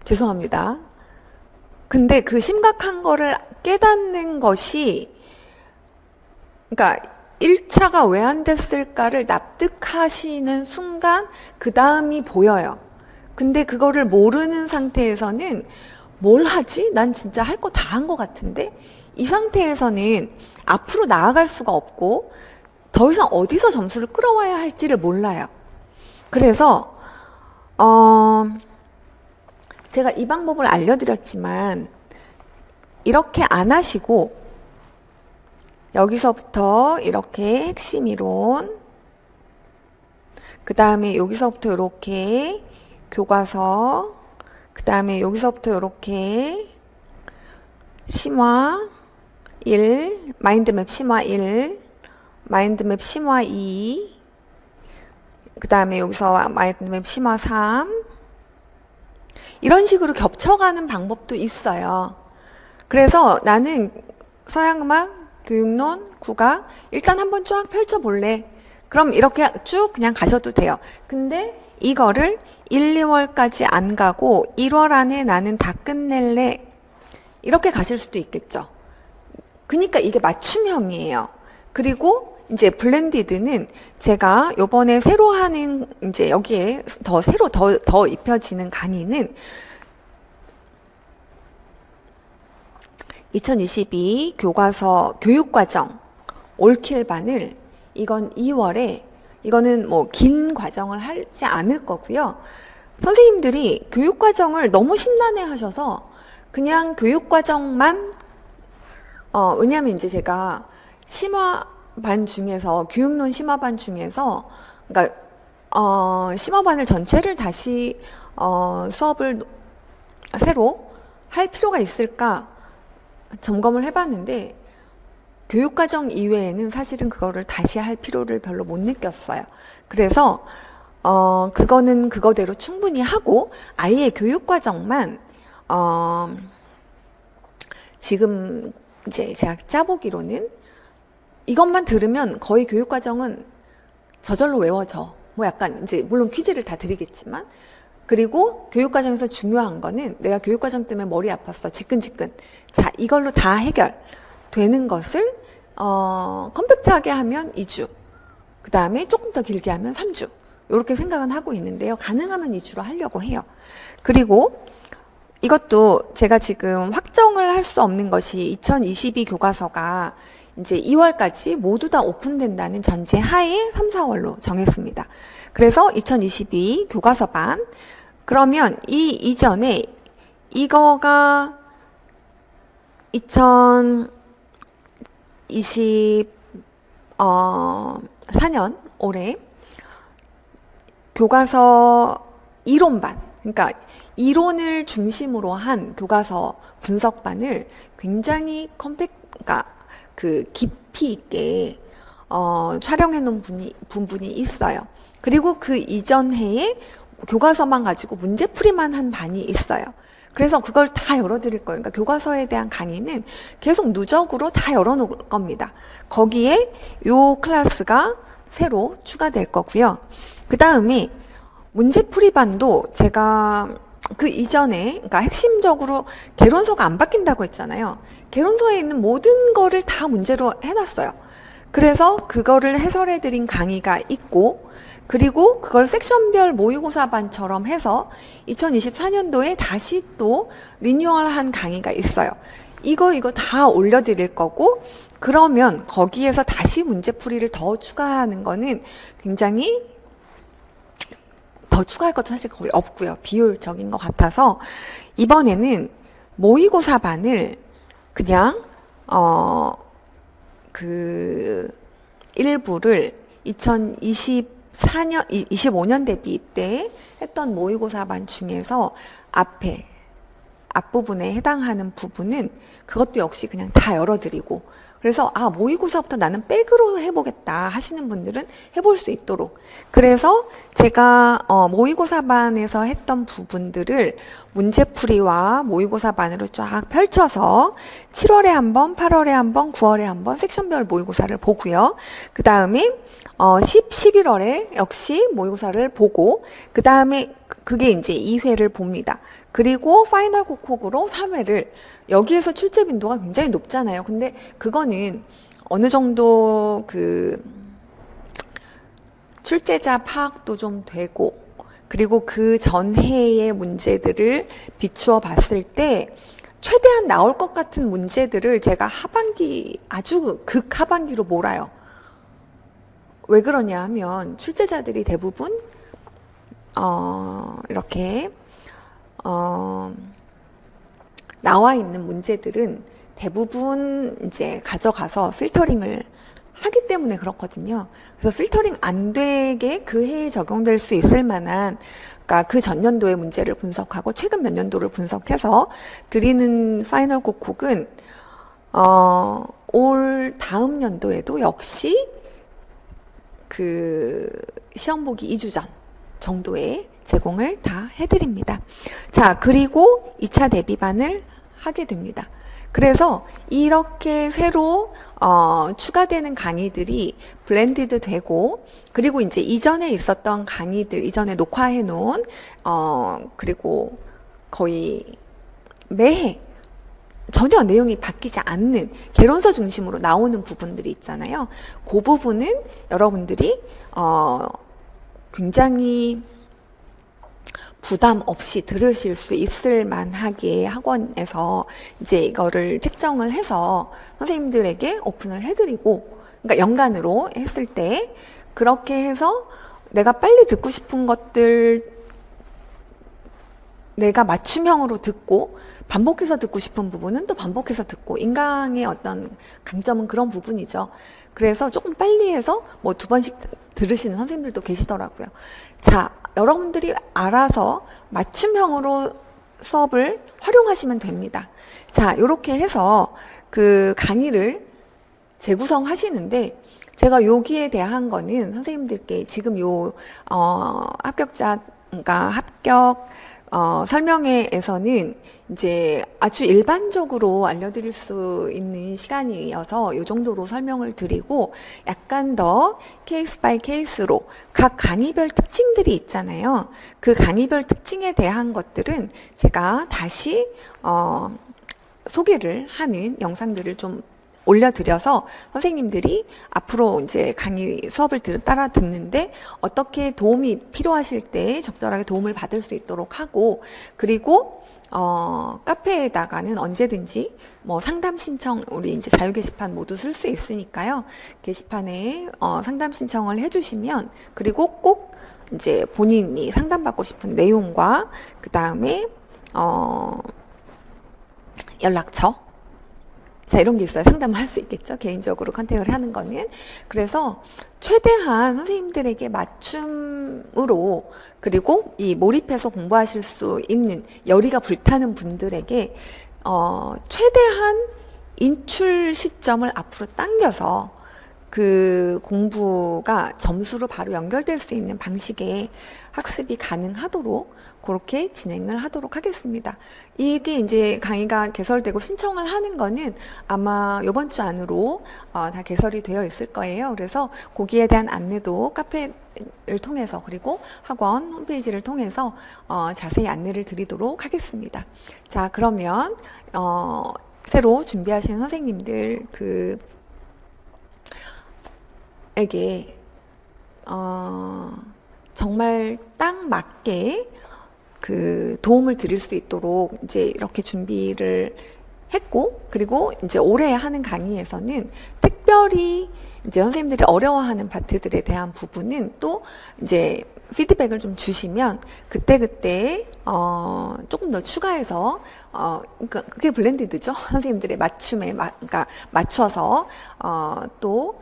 Speaker 1: 죄송합니다. 근데 그 심각한 거를 깨닫는 것이 그러니까 1차가 왜 안 됐을까를 납득하시는 순간 그 다음이 보여요. 근데 그거를 모르는 상태에서는 뭘 하지? 난 진짜 할 거 다 한 거 같은데? 이 상태에서는 앞으로 나아갈 수가 없고 더 이상 어디서 점수를 끌어와야 할지를 몰라요. 그래서 제가 이 방법을 알려드렸지만 이렇게 안 하시고 여기서부터 이렇게 핵심 이론, 그 다음에 여기서부터 이렇게 교과서, 그 다음에 여기서부터 이렇게 심화 1, 마인드맵 심화 1, 마인드맵 심화 2, 그 다음에 여기서 마인드맵 심화 3, 이런 식으로 겹쳐가는 방법도 있어요. 그래서 나는 서양음악, 교육론, 국악 일단 한번 쫙 펼쳐볼래. 그럼 이렇게 쭉 그냥 가셔도 돼요. 근데 이거를 1, 2월까지 안 가고 1월 안에 나는 다 끝낼래. 이렇게 가실 수도 있겠죠. 그러니까 이게 맞춤형이에요. 그리고 이제 블렌디드는 제가 요번에 새로 하는 이제 여기에 새로 더 입혀지는 강의는 2022 교과서 교육과정 올킬반을 이건 2월에 이거는 뭐 긴 과정을 하지 않을 거고요. 선생님들이 교육과정을 너무 심란해 하셔서 그냥 교육과정만 왜냐하면 이제 제가 심화반 중에서 교육론 심화반 중에서 그러니까 심화반을 전체를 다시 수업을 새로 할 필요가 있을까 점검을 해봤는데 교육과정 이외에는 사실은 그거를 다시 할 필요를 별로 못 느꼈어요. 그래서 그거는 그거대로 충분히 하고 아예 교육과정만 지금 이제 제가 짜보기로는 이것만 들으면 거의 교육과정은 저절로 외워져. 뭐 약간 이제 물론 퀴즈를 다 드리겠지만 그리고 교육과정에서 중요한 거는 내가 교육과정 때문에 머리 아팠어. 지끈지끈. 자, 이걸로 다 해결되는 것을 컴팩트하게 하면 2주. 그 다음에 조금 더 길게 하면 3주. 이렇게 생각은 하고 있는데요. 가능하면 2주로 하려고 해요. 그리고 이것도 제가 지금 확정을 할 수 없는 것이 2022 교과서가 이제 2월까지 모두 다 오픈된다는 전제 하에 3, 4월로 정했습니다. 그래서 2022 교과서반 그러면 이 이전에 이거가 2024년 올해 교과서 이론반, 그러니까 이론을 중심으로 한 교과서 분석반을 굉장히 그러니까 그 깊이 있게 촬영해 놓은 부분이 있어요. 그리고 그 이전 해에 교과서만 가지고 문제풀이만 한 반이 있어요. 그래서 그걸 다 열어드릴 거예요. 그러니까 교과서에 대한 강의는 계속 누적으로 다 열어놓을 겁니다. 거기에 요 클래스가 새로 추가될 거고요. 그 다음에 문제풀이반도 제가 그 이전에, 그러니까 핵심적으로 개론서가 안 바뀐다고 했잖아요. 개론서에 있는 모든 거를 다 문제로 해놨어요. 그래서 그거를 해설해드린 강의가 있고, 그리고 그걸 섹션별 모의고사반처럼 해서 2024년도에 다시 또 리뉴얼한 강의가 있어요. 이거 다 올려드릴 거고, 그러면 거기에서 다시 문제풀이를 더 추가하는 거는 굉장히 더 추가할 것도 사실 거의 없고요. 비효율적인 것 같아서 이번에는 모의고사반을 그냥 그 일부를 25년 대비 때 했던 모의고사반 중에서 앞부분에 해당하는 부분은 그것도 역시 그냥 다 열어드리고, 그래서 모의고사부터 나는 백으로 해보겠다 하시는 분들은 해볼 수 있도록, 그래서 제가 모의고사반에서 했던 부분들을 문제풀이와 모의고사반으로 쫙 펼쳐서 7월에 한 번, 8월에 한 번, 9월에 한 번 섹션별 모의고사를 보고요. 그 다음에 11월에 역시 모의고사를 보고, 그 다음에 그게 이제 2회를 봅니다. 그리고 파이널 kokok으로 3회를, 여기에서 출제 빈도가 굉장히 높잖아요. 근데 그거는 어느 정도 그 출제자 파악도 좀 되고, 그리고 그 전해의 문제들을 비추어 봤을 때 최대한 나올 것 같은 문제들을 제가 하반기, 아주 극하반기로 몰아요. 왜 그러냐 하면 출제자들이 대부분 이렇게 나와 있는 문제들은 대부분 이제 가져가서 필터링을 하기 때문에 그렇거든요. 그래서 필터링 안 되게 그 해에 적용될 수 있을 만한, 그러니까 그 전년도의 문제를 분석하고 최근 몇 년도를 분석해서 드리는 파이널 kokok은 올 다음 연도에도 역시 그 시험 보기 2주 전 정도에 제공을 다 해드립니다. 자, 그리고 2차 대비반을 하게 됩니다. 그래서 이렇게 새로 추가되는 강의들이 블렌디드 되고, 그리고 이제 이전에 있었던 강의들, 이전에 녹화해 놓은 그리고 거의 매해 전혀 내용이 바뀌지 않는 개론서 중심으로 나오는 부분들이 있잖아요. 그 부분은 여러분들이 굉장히 부담 없이 들으실 수 있을 만하게 학원에서 이제 이거를 책정을 해서 선생님들에게 오픈을 해드리고, 그러니까 연간으로 했을 때 그렇게 해서 내가 빨리 듣고 싶은 것들 내가 맞춤형으로 듣고, 반복해서 듣고 싶은 부분은 또 반복해서 듣고, 인강의 어떤 강점은 그런 부분이죠. 그래서 조금 빨리 해서 뭐 2번씩 들으시는 선생님들도 계시더라고요. 자, 여러분들이 알아서 맞춤형으로 수업을 활용하시면 됩니다. 자, 이렇게 해서 그 강의를 재구성하시는데, 제가 여기에 대한 거는 선생님들께 지금 그러니까 합격 설명회에서는 이제 아주 일반적으로 알려드릴 수 있는 시간이어서 이 정도로 설명을 드리고, 약간 더 케이스 바이 케이스로 각 강의별 특징들이 있잖아요. 그 강의별 특징에 대한 것들은 제가 다시 소개를 하는 영상들을 좀 올려드려서 선생님들이 앞으로 이제 강의 수업을 따라 듣는데 어떻게 도움이 필요하실 때 적절하게 도움을 받을 수 있도록 하고, 그리고 카페에다가는 언제든지 뭐 상담 신청, 우리 이제 자유 게시판 모두 쓸 수 있으니까요. 게시판에 상담 신청을 해주시면, 그리고 꼭 이제 본인이 상담받고 싶은 내용과 그 다음에 연락처 자, 이런 게 있어요. 상담을 할 수 있겠죠. 개인적으로 컨택을 하는 거는. 그래서 최대한 선생님들에게 맞춤으로, 그리고 이 몰입해서 공부하실 수 있는 열의가 불타는 분들에게 최대한 인출 시점을 앞으로 당겨서 그 공부가 점수로 바로 연결될 수 있는 방식의 학습이 가능하도록 그렇게 진행을 하도록 하겠습니다. 이게 이제 강의가 개설되고 신청을 하는 거는 아마 이번 주 안으로 다 개설이 되어 있을 거예요. 그래서 거기에 대한 안내도 카페를 통해서, 그리고 학원 홈페이지를 통해서 자세히 안내를 드리도록 하겠습니다. 자, 그러면 새로 준비하신 선생님들 에게 정말 딱 맞게 그 도움을 드릴 수 있도록 이제 이렇게 준비를 했고, 그리고 이제 올해 하는 강의에서는 특별히 이제 선생님들이 어려워하는 파트들에 대한 부분은 또 이제 피드백을 좀 주시면 그때그때 조금 더 추가해서 그러니까 그게 블렌디드죠. 선생님들의 맞춤에 그러니까 맞춰서 또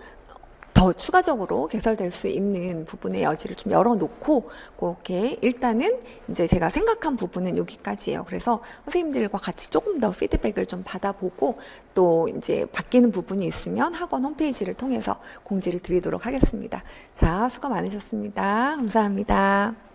Speaker 1: 더 추가적으로 개설될 수 있는 부분의 여지를 좀 열어놓고, 그렇게 일단은 이제 제가 생각한 부분은 여기까지예요. 그래서 선생님들과 같이 조금 더 피드백을 좀 받아보고, 또 이제 바뀌는 부분이 있으면 학원 홈페이지를 통해서 공지를 드리도록 하겠습니다. 자, 수고 많으셨습니다. 감사합니다.